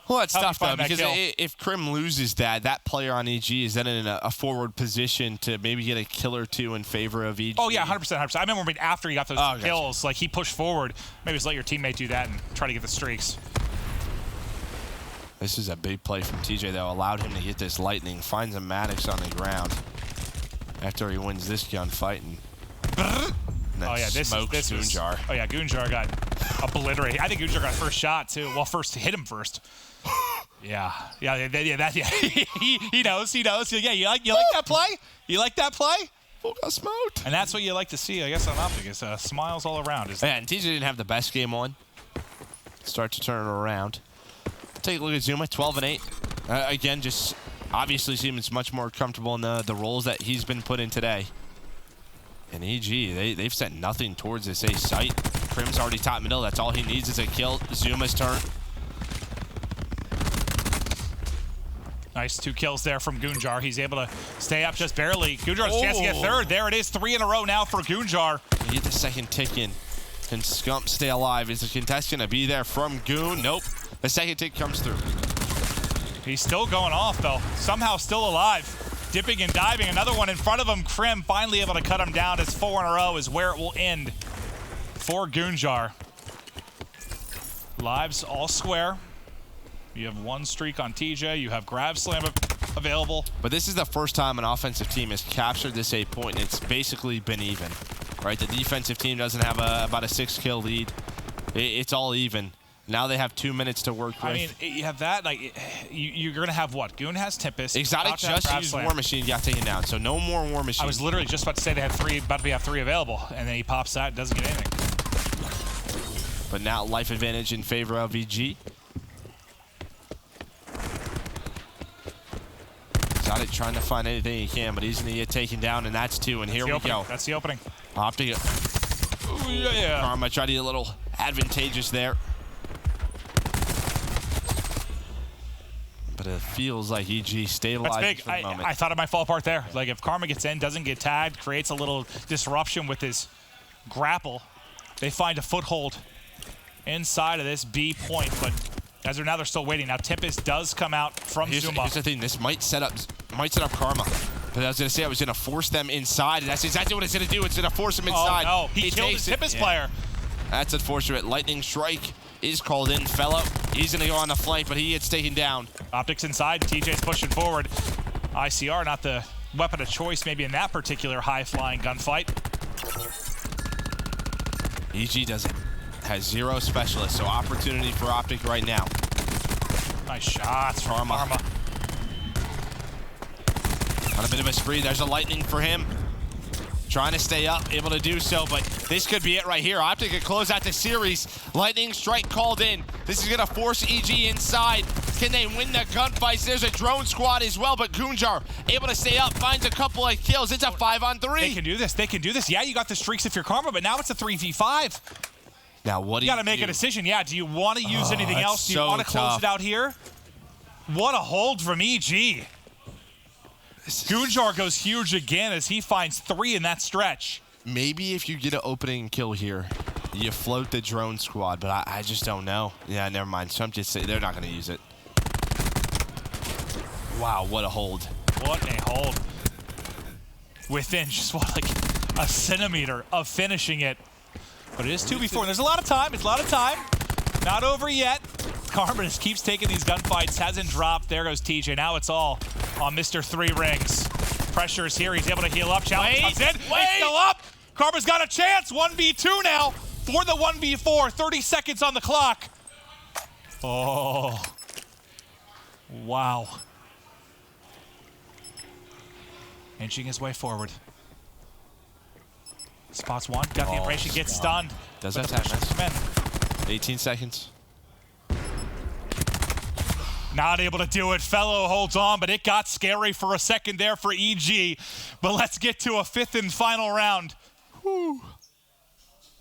C: well, that's tough, though, because
D: kill.
C: if Crim loses that player on EG is then in a forward position to maybe get a kill or 2 in favor of EG.
D: Oh, yeah, 100%. I remember after he got those kills, like he pushed forward. Maybe just let your teammate do that and try to get the streaks.
C: This is a big play from TJ, though. Allowed him to get this lightning. Finds a Maddox on the ground after he wins this gunfight. And
D: this was
C: Gunjar.
D: Oh, yeah, Gunjar got obliterated. I think Gunjar got first shot, too. Well, first hit him first. Yeah. He knows. Yeah, you like that play? You like that play?
C: Full got smoked.
D: And that's what you like to see, I guess, on OpTic is smiles all around.
C: Yeah, and TJ didn't have the best game on. Start to turn it around. Take a look at Zuma, 12 and 8. Again, just obviously seems much more comfortable in the roles that he's been put in today. And EG, they've sent nothing towards this A site. Crim's already top middle. That's all he needs is a kill. Zuma's turn.
D: Nice 2 kills there from Gunjar. He's able to stay up just barely. Gunjar's chance to get third. There it is, 3 in a row now for Gunjar.
C: You get the second tick in. Can Scump stay alive? Is the contest going to be there from Goon? Nope. The second tick comes through.
D: He's still going off, though. Somehow still alive. Dipping and diving. Another one in front of him. Crim finally able to cut him down. As 4 in a row is where it will end for Gunjar. Lives all square. You have 1 streak on TJ. You have Grav Slam available.
C: But this is the first time an offensive team has captured this 8 point, and it's basically been even. Right? The defensive team doesn't have about a 6-kill lead. It's all even. Now they have 2 minutes to work with.
D: I mean, you have that. Like, you're going to have what? Goon has Tempest.
C: Exotic just used War Machine, got taken down. So no more War Machine.
D: I was literally just about to say they had 3, about to have 3 available, and then he pops that and doesn't get anything.
C: But now life advantage in favor of EG. Exotic trying to find anything he can, but he's going to get taken down, and that's 2. And here we go.
D: That's the opening.
C: OpTic.
D: Ooh, yeah.
C: Karma tried to get a little advantageous there. But it feels like EG stabilized.
D: That's big.
C: For the moment.
D: I thought it might fall apart there. Like, if Karma gets in, doesn't get tagged, creates a little disruption with his grapple, they find a foothold inside of this B point. But as they're still waiting. Now Tempest does come out from Zuma.
C: Here's the thing. This might set up Karma. But I was going to say I was going to force them inside, and that's exactly what it's going to do. It's going to force them inside.
D: Oh, no. He killed his Tempest player.
C: That's unfortunate. Lightning Strike is called in. Fellow, he's going to go on the flank, but he gets taken down.
D: OpTic's inside. TJ's pushing forward. ICR, not the weapon of choice maybe in that particular high-flying gunfight.
C: EG doesn't. Has 0 specialists, so opportunity for OpTic right now.
D: Nice shots from Karma.
C: On a bit of a spree, there's a lightning for him. Trying to stay up, able to do so, but this could be it right here. OpTic could close out the series. Lightning strike called in. This is gonna force EG inside. Can they win the gunfights? There's a drone squad as well, but Gunjar able to stay up, finds a couple of kills. It's a 5-on-3.
D: They can do this. They can do this. Yeah, you got the streaks if you're Karma, but now it's a 3v5.
C: Now what do you
D: got to make a decision. Yeah, do you want to use anything else? Do you want to close it out here? What a hold from EG. Gunjar goes huge again as he finds 3 in that stretch.
C: Maybe if you get an opening kill here, you float the drone squad, but I just don't know. Yeah, never mind. So I'm just saying they're not going to use it. Wow, what a hold.
D: What a hold. Within just, what, like a centimeter of finishing it. But it is 2v4, and there's a lot of time. It's a lot of time. Not over yet. Karma just keeps taking these gunfights. Hasn't dropped. There goes TJ. Now it's all on Mr. 3 Rings. Pressure is here. He's able to heal up. Challenge comes in. He's still up. Karma's got a chance. 1v2 now for the 1v4. 30 seconds on the clock. Oh. Wow. Inching his way forward. Spots one. Got the impression. Gets stunned.
C: Does that happen? 18 seconds.
D: Not able to do it. Fellow holds on, but it got scary for a second there for EG. But let's get to a 5th and final round. Whew.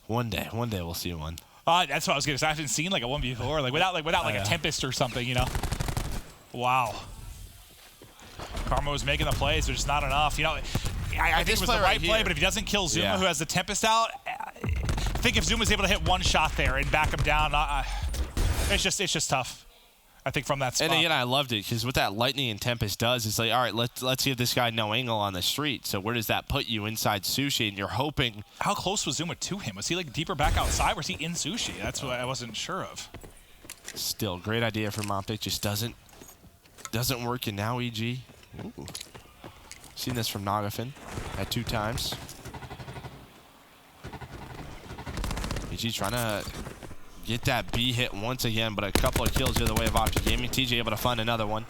C: One day we'll see one.
D: That's what I was gonna say. I haven't seen like a 1v4, like without like a Tempest or something, you know. Wow. Karma was making the plays, but just not enough. You know, I think it was the right play, but if he doesn't kill Zuma, who has the Tempest out, I think if Zuma's able to hit one shot there and back him down, it's just tough. I think from that spot.
C: And again, I loved it because what that Lightning and Tempest does is like, all right, let's give this guy no angle on the street. So where does that put you inside Sushi? And you're hoping.
D: How close was Zuma to him? Was he like deeper back outside? Or was he in Sushi? That's what I wasn't sure of.
C: Still, great idea from OpTic. Just doesn't work. And now EG. Ooh. Seen this from Nagafin at 2 times. EG trying to get that B hit once again, but a couple of kills the other way of OpTic Gaming. TJ able to find another one.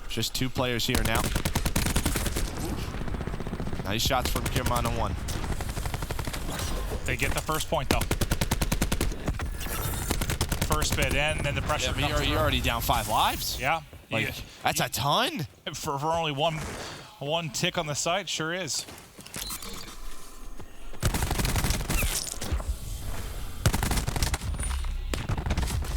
C: Just 2 players here now. Nice shots from Kirman on 1.
D: They get the first point though. First bit in, then the pressure comes through.
C: You're already down 5 lives.
D: Yeah.
C: Like, that's a ton.
D: For only one tick on the side, sure is.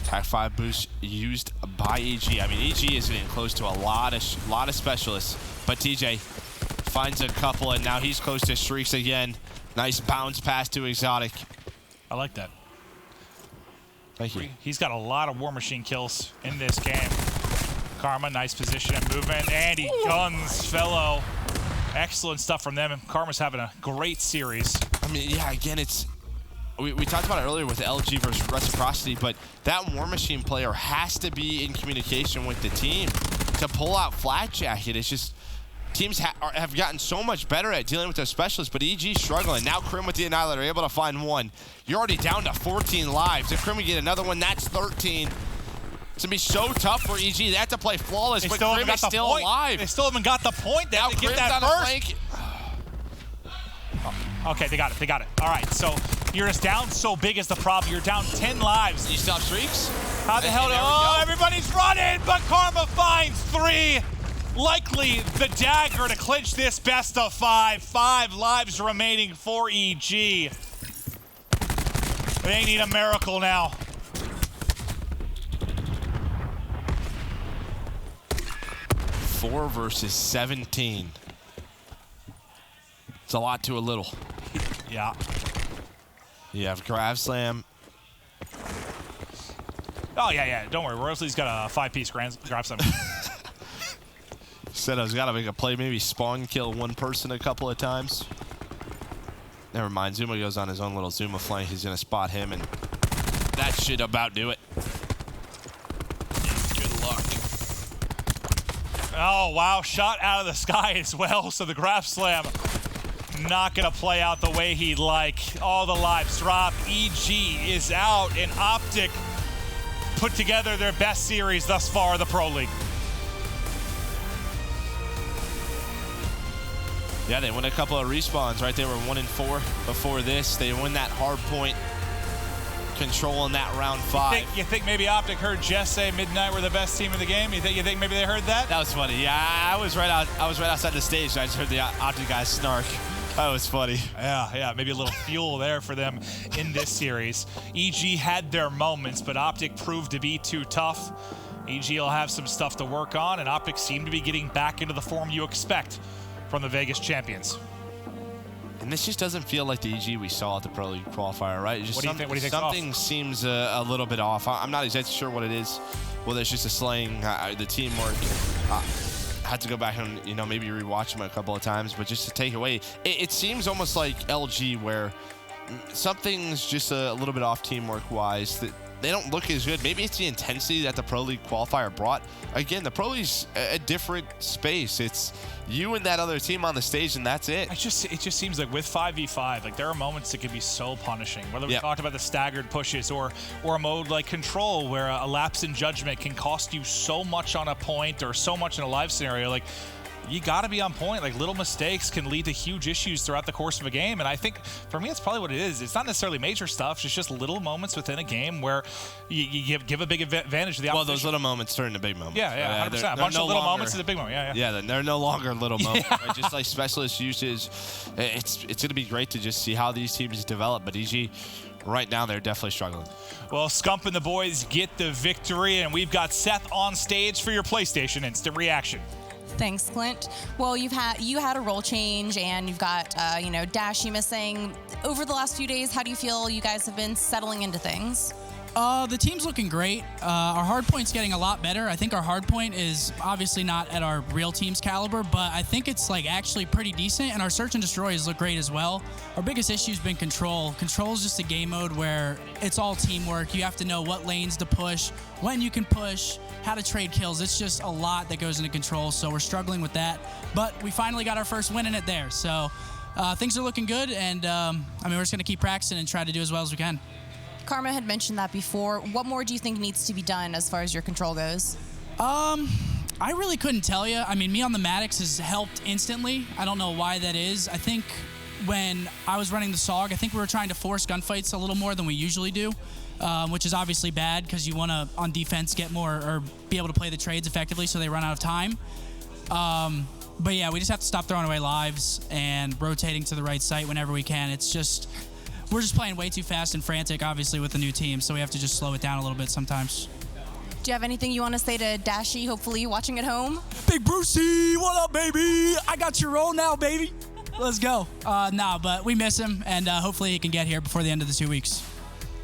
C: Attack 5 boost used by EG. I mean, EG is getting close to a lot of specialists, but TJ finds a couple, and now he's close to streaks again. Nice bounce pass to Exotic.
D: I like that.
C: Thank you.
D: He's got a lot of War Machine kills in this game. Karma, nice position and movement, and he guns Fellow. Excellent stuff from them. Karma's having a great series.
C: I mean, yeah, again, it's... We talked about it earlier with LG versus Reciprocity, but that War Machine player has to be in communication with the team to pull out Flat Jacket. It's just teams have gotten so much better at dealing with their specialists, but EG struggling. Now Crim with the Annihilator able to find 1. You're already down to 14 lives. If Crim can get another one, that's 13. It's going to be so tough for EG. They have to play flawless, but Crim is still alive.
D: They still haven't got the point. They have to get that first. Okay, they got it. They got it. All right, so you're just down so big is the problem. You're down 10 lives.
C: You still have streaks?
D: How the hell? Oh, everybody's running, but Karma finds 3. Likely the dagger to clinch this best of 5. 5 lives remaining for EG. They need a miracle now.
C: Four versus 17. It's a lot to a little.
D: Yeah.
C: You have Grab Slam.
D: Oh, yeah. Don't worry. Rosalie's got a 5-piece Grab Slam.
C: Said I was got to make a play, maybe spawn kill one person a couple of times. Never mind. Zuma goes on his own little Zuma flank. He's going to spot him, and that should about do it. Good luck.
D: Oh, wow. Shot out of the sky as well. So the Grab Slam not going to play out the way he'd like. All the lives drop. EG is out, and OpTic put together their best series thus far in the Pro League.
C: Yeah, they won a couple of respawns, right? They were 1-4 before this. They won that Hardpoint control in that round 5.
D: You think maybe OpTic heard Jess say Midnight were the best team in the game? You think maybe they heard that?
C: That was funny. Yeah, I was right outside the stage. And I just heard the OpTic guys snark. That was funny.
D: Yeah, maybe a little fuel there for them in this series. EG had their moments, but OpTic proved to be too tough. EG will have some stuff to work on, and OpTic seem to be getting back into the form you expect from the Vegas champions.
C: And this just doesn't feel like the EG we saw at the Pro League qualifier, right? Just
D: What do you think?
C: something seems a little bit off. I'm not exactly sure what it is. Well, there's just a slaying, the teamwork. Had to go back and maybe rewatch them a couple of times, but just to take away, it seems almost like LG where something's just a little bit off teamwork wise. That they don't look as good. Maybe it's the intensity that the Pro League qualifier brought. Again, the Pro League's a different space. It's you and that other team on the stage, and that's it.
D: It just seems like with 5v5, like there are moments that can be so punishing. Whether we talked about the staggered pushes or a mode like Control, where a lapse in judgment can cost you so much on a point or so much in a live scenario. Like, you got to be on point. Like, little mistakes can lead to huge issues throughout the course of a game. And I think, for me, it's probably what it is. It's not necessarily major stuff. It's just little moments within a game where you give a big advantage to the opposition.
C: Well, those little moments turn into big moments.
D: Yeah, 100%. A bunch of little moments is a big moment.
C: Yeah, they're no longer little moments. Right? Just like specialist usage, it's going to be great to just see how these teams develop. But EG, right now, they're definitely struggling.
D: Well, Scump and the boys get the victory, and we've got Seth on stage for your PlayStation Instant Reaction.
E: Thanks, Clint. Well, you had a role change, and you've got Dashy missing. Over the last few days, how do you feel you guys have been settling into things?
J: The team's looking great. Our hardpoint's getting a lot better. I think our hardpoint is obviously not at our real team's caliber, but I think it's actually pretty decent, and our search and destroys look great as well. Our biggest issue's been control. Control is just a game mode where it's all teamwork. You have to know what lanes to push, when you can push, how to trade kills. It's just a lot that goes into control, so we're struggling with that. But we finally got our first win in it there, so things are looking good, and we're just going to keep practicing and try to do as well as we can.
E: Karma had mentioned that before. What more do you think needs to be done as far as your control goes?
J: I really couldn't tell you. Me on the Maddox has helped instantly. I don't know why that is. I think when I was running the SOG, I think we were trying to force gunfights a little more than we usually do, which is obviously bad because you want to, on defense, get more or be able to play the trades effectively so they run out of time. But yeah, we just have to stop throwing away lives and rotating to the right site whenever we can. We're just playing way too fast and frantic, obviously, with the new team, so we have to just slow it down a little bit sometimes.
E: Do you have anything you want to say to Dashy, hopefully watching at home?
J: Big Brucey, what up, baby? I got your role now, baby. Let's go. But we miss him, and hopefully he can get here before the end of the 2 weeks.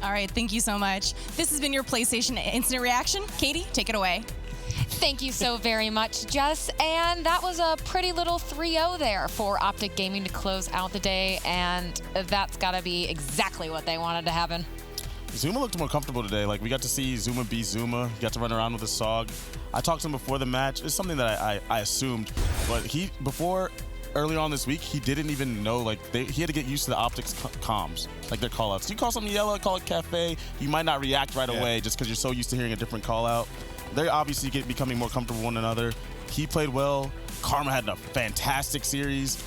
E: All right, thank you so much. This has been your PlayStation Instant Reaction. Katie, take it away.
A: Thank you so very much, Jess. And that was a pretty little 3-0 there for OpTic Gaming to close out the day, and that's got to be exactly what they wanted to happen.
B: Zuma looked more comfortable today. Like, we got to see Zuma be Zuma. He got to run around with his SOG. I talked to him before the match. It's something that I assumed, but earlier on this week, he didn't even know, he had to get used to the OpTic's comms, like their call-outs. You call something yellow, call it cafe, you might not react right away just because you're so used to hearing a different call-out. They're obviously becoming more comfortable with one another. He played well. Karma had a fantastic series.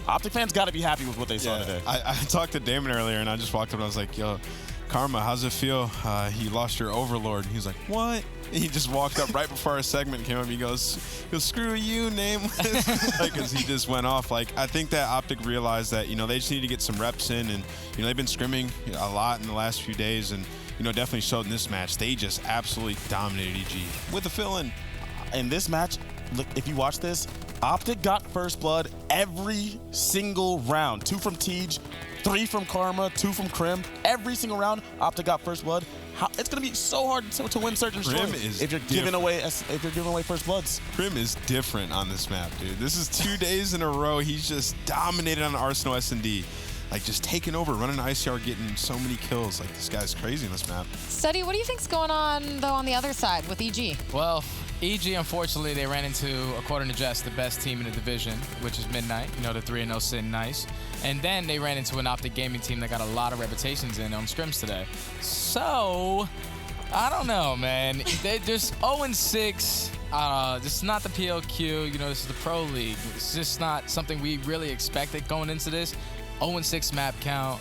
B: OpTic fans got to be happy with what they saw today.
K: I talked to Damon earlier, and I just walked up and I was like, yo, Karma, how's it feel? You lost your overlord. He was like, what? And he just walked up right before our segment came up. He goes, screw you, Nameless. Because he just went off. I think that OpTic realized that, they just need to get some reps in. And, they've been scrimming a lot in the last few days. And, definitely showed in this match. They just absolutely dominated EG with a fill-in.
B: In this match, look, if you watch this, OpTic got first blood every single round. 2 from Tej, 3 from Karma, 2 from Crim. Every single round, OpTic got first blood. It's going to be so hard to win certain destroys if you're giving away first bloods.
K: Crim is different on this map, dude. This is 2 days in a row. He's just dominated on Arsenal S&D. Just taking over, running ICR, getting so many kills. This guy's crazy on this map.
A: Study, what do you think's going on, though, on the other side with EG?
L: Well, EG, unfortunately, they ran into, according to Jess, the best team in the division, which is Midnight. The 3-0 sitting nice. And then they ran into an OpTic Gaming team that got a lot of reputations in on scrims today. So, I don't know, man. They're just 0-6. This is not the PLQ. You know, this is the Pro League. It's just not something we really expected going into this. 0-6 map count.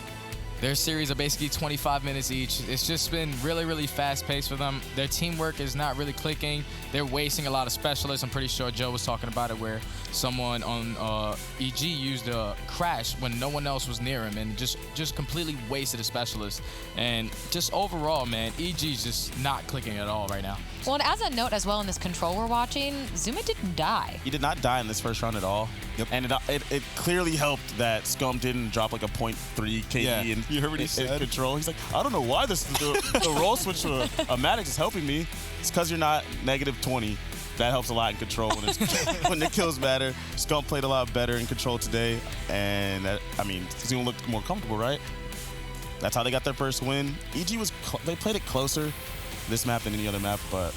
L: Their series are basically 25 minutes each. It's just been really, really fast-paced for them. Their teamwork is not really clicking. They're wasting a lot of specialists. I'm pretty sure Joe was talking about it, where someone on EG used a crash when no one else was near him and just completely wasted a specialist. And just overall, man, EG's just not clicking at all right now.
A: Well, and as a note as well in this control we're watching, Zuma didn't die.
B: He did not die in this first round at all.
K: Yep.
B: And it clearly helped that Scum didn't drop like a 0.3 KD in,
K: you heard what he said?
B: control. He's like, I don't know why the roll switch to a Maddox is helping me. It's because you're not -20. That helps a lot in control when the kills matter. Scum played a lot better in control today, and Zuma looked more comfortable, right? That's how they got their first win. EG they played it closer this map than any other map, but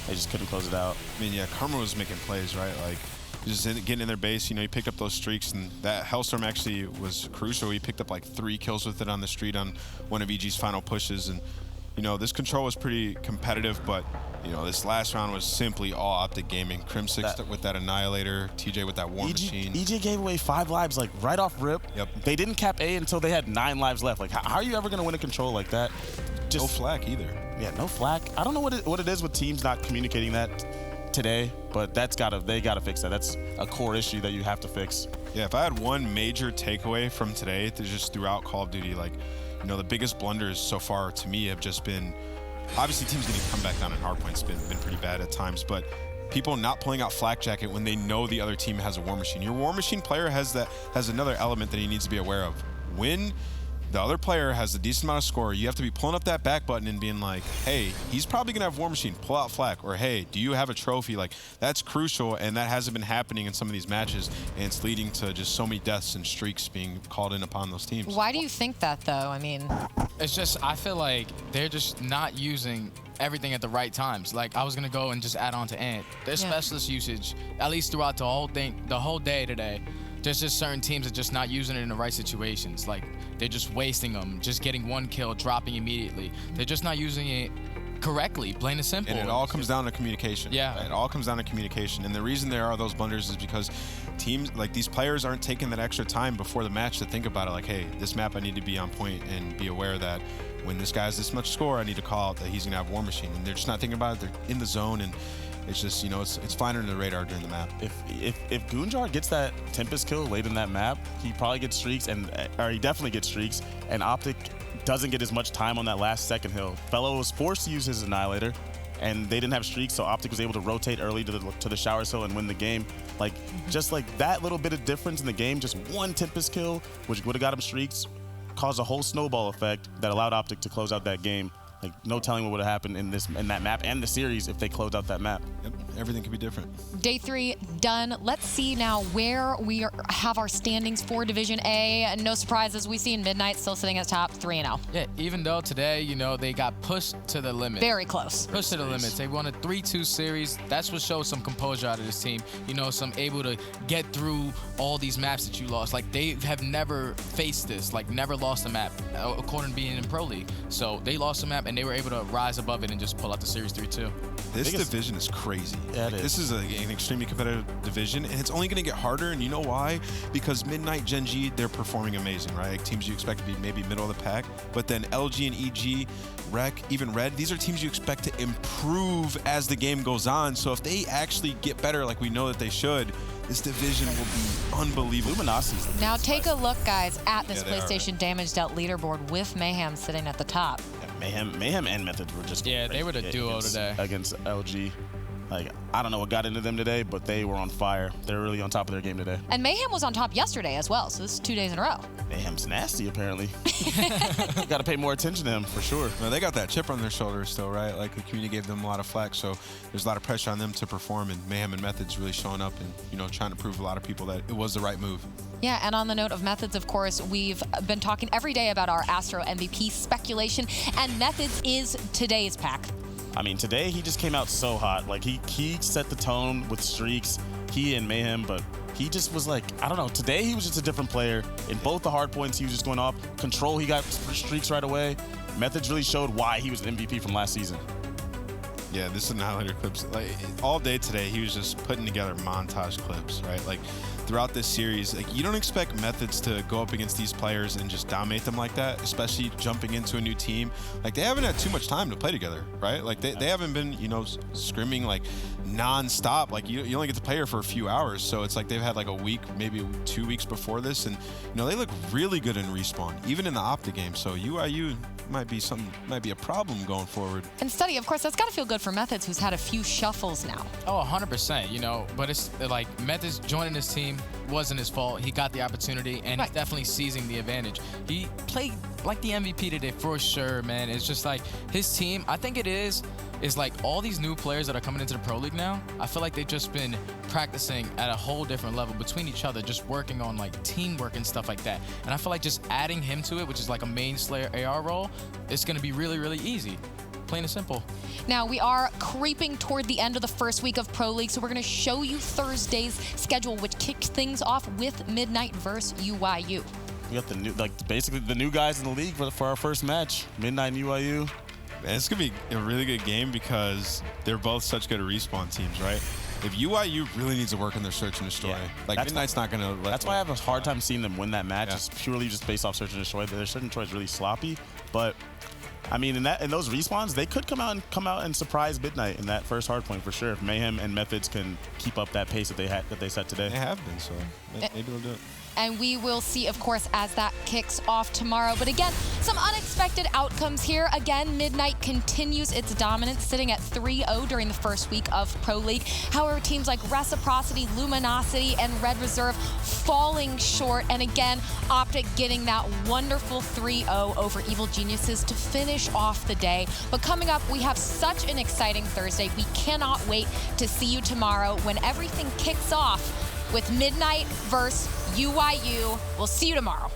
B: they just couldn't close it out.
K: I mean, yeah, Karma was making plays, right? Like, just getting in their base, you know, he picked up those streaks, and that Hellstorm actually was crucial. He picked up like 3 kills with it on the street on one of EG's final pushes, and, you know, this control was pretty competitive, but, you know, this last round was simply all OpTic gaming. Crim6 with that Annihilator, TJ with that War Machine.
B: EG gave away 5 lives, like, right off rip.
K: Yep.
B: They didn't cap A until they had 9 lives left. Like, how are you ever going to win a control like that?
K: No flak either.
B: Yeah, no flak. I don't know what it is with teams not communicating that today, but they gotta fix that. That's a core issue that you have to fix.
K: Yeah, if I had one major takeaway from today, just throughout Call of Duty, like, you know, the biggest blunders so far to me have just been, obviously teams getting come back down in Hardpoint's been pretty bad at times, but people not pulling out Flak Jacket when they know the other team has a War Machine. Your War Machine player has another element that he needs to be aware of. When the other player has a decent amount of score, you have to be pulling up that back button and being like, hey, he's probably going to have War Machine, pull out Flak, or hey, do you have a trophy? Like, that's crucial, and that hasn't been happening in some of these matches, and it's leading to just so many deaths and streaks being called in upon those teams.
A: Why do you think that, though? I mean,
L: it's just, I feel like they're just not using everything at the right times. Like, I was gonna go and just add on to Ant. Their specialist usage, at least throughout the whole day today, there's just certain teams that are just not using it in the right situations. Like, they're just wasting them, just getting 1 kill, dropping immediately. They're just not using it correctly, plain and simple.
K: And it all comes down to communication.
L: Yeah.
K: It all comes down to communication. And the reason there are those blunders is because teams, like, these players aren't taking that extra time before the match to think about it. Like, hey, this map I need to be on point and be aware that when this guy has this much score, I need to call out that he's gonna have War Machine. And they're just not thinking about it. They're in the zone, and it's just, you know, it's flying under the radar during the map.
B: If Goonjar gets that Tempest kill late in that map, he probably gets streaks, or he definitely gets streaks, and OpTic doesn't get as much time on that last second hill. Fellow was forced to use his Annihilator, and they didn't have streaks, so OpTic was able to rotate early to the Showers hill and win the game. Like, just like that little bit of difference in the game, just 1 Tempest kill, which would have got him streaks, caused a whole snowball effect that allowed OpTic to close out that game. Like, no telling what would have happened in that map and the series if they closed out that map.
K: Yep. Everything could be different.
A: Day 3 done. Let's see now where we have our standings for Division A. No surprises. We see in Midnight still sitting at top 3-0.
L: Yeah, even though today, you know, they got pushed to the limit.
A: Very close.
L: Pushed to the limits. They won a 3-2 series. That's what shows some composure out of this team. You know, some able to get through all these maps that you lost. Like, they have never faced this, like, never lost a map, according to being in Pro League. So they lost a map, and they were able to rise above it and just pull out the series 3-2.
K: This division is crazy.
B: Yeah, it is.
K: This is an extremely competitive division, and it's only going to get harder, and you know why? Because Midnight, Gen G, they're performing amazing, right? Like, teams you expect to be maybe middle of the pack, but then LG and EG, Rec, even Red, these are teams you expect to improve as the game goes on. So if they actually get better like we know that they should, this division will be unbelievable.
B: Luminosity's
A: Now take a look, guys, at this
K: Yeah, they are.
A: PlayStation Damage Dealt leaderboard with Mayhem sitting at the top.
B: Mayhem and Methods were just
L: they were the duo today
B: against LG. Like, I don't know what got into them today, but they were on fire. They're really on top of their game today.
A: And Mayhem was on top yesterday as well, so this is 2 days in a row.
B: Mayhem's nasty, apparently. Got to pay more attention to him, for sure.
K: No, they got that chip on their shoulders still, right? Like, the community gave them a lot of flack, so there's a lot of pressure on them to perform, and Mayhem and Methods really showing up and, you know, trying to prove a lot of people that it was the right move.
A: Yeah, and on the note of Methods, of course, we've been talking every day about our Astro MVP speculation, and Methods is today's pack.
B: I mean, today he just came out so hot. Like, he set the tone with streaks, he and Mayhem, but he just was like, I don't know, today he was just a different player. In both the hard points, he was just going off. Control, he got streaks right away. Methods really showed why he was the MVP from last season.
K: Yeah, this is an highlighter clips. Like all day today, he was just putting together montage clips, right? Like throughout this series, like you don't expect Methods to go up against these players and just dominate them like that, especially jumping into a new team. Like they haven't had too much time to play together, right? Like they haven't been, you know, scrimming like non-stop. Like you only get to play her for a few hours, so it's like they've had like a week, maybe 2 weeks before this, and you know they look really good in respawn, even in the OpTic game. So UIU might be a problem going forward.
A: And Study, of course, that's got to feel good for Methods, who's had a few shuffles now.
L: Oh, 100%, you know, but it's like Methods joining this team wasn't his fault. He got the opportunity, and he's definitely seizing the advantage. He played like the MVP today for sure, man. It's just like his team, I think it is like all these new players that are coming into the Pro League now, I feel like they've just been practicing at a whole different level between each other, just working on like teamwork and stuff like that. And I feel like just adding him to it, which is like a main Slayer AR role, it's going to be really, really easy. Plain and simple.
A: Now, we are creeping toward the end of the first week of Pro League, so we're going to show you Thursday's schedule, which kicks things off with Midnight versus UIU.
B: We got the new, basically the new guys in the league for our first match, Midnight and UIU.
K: Man, it's going to be a really good game because they're both such good respawn teams, right? If UIU really needs to work on their search and destroy, like Midnight's not going to.
B: That's why I have a hard time seeing them win that match. It's purely just based off search and destroy. Their search and destroy is really sloppy, but I mean, in those respawns, they could come out and surprise Midnight in that first hardpoint for sure. If Mayhem and Methods can keep up that pace that they set today.
K: They have been, so maybe they'll do it.
A: And we will see, of course, as that kicks off tomorrow. But again, some unexpected outcomes here. Again, Midnight continues its dominance, sitting at 3-0 during the first week of Pro League. However, teams like Reciprocity, Luminosity, and Red Reserve falling short. And again, OpTic getting that wonderful 3-0 over Evil Geniuses to finish off the day. But coming up, we have such an exciting Thursday. We cannot wait to see you tomorrow when everything kicks off with Midnight versus UIU. We'll see you tomorrow.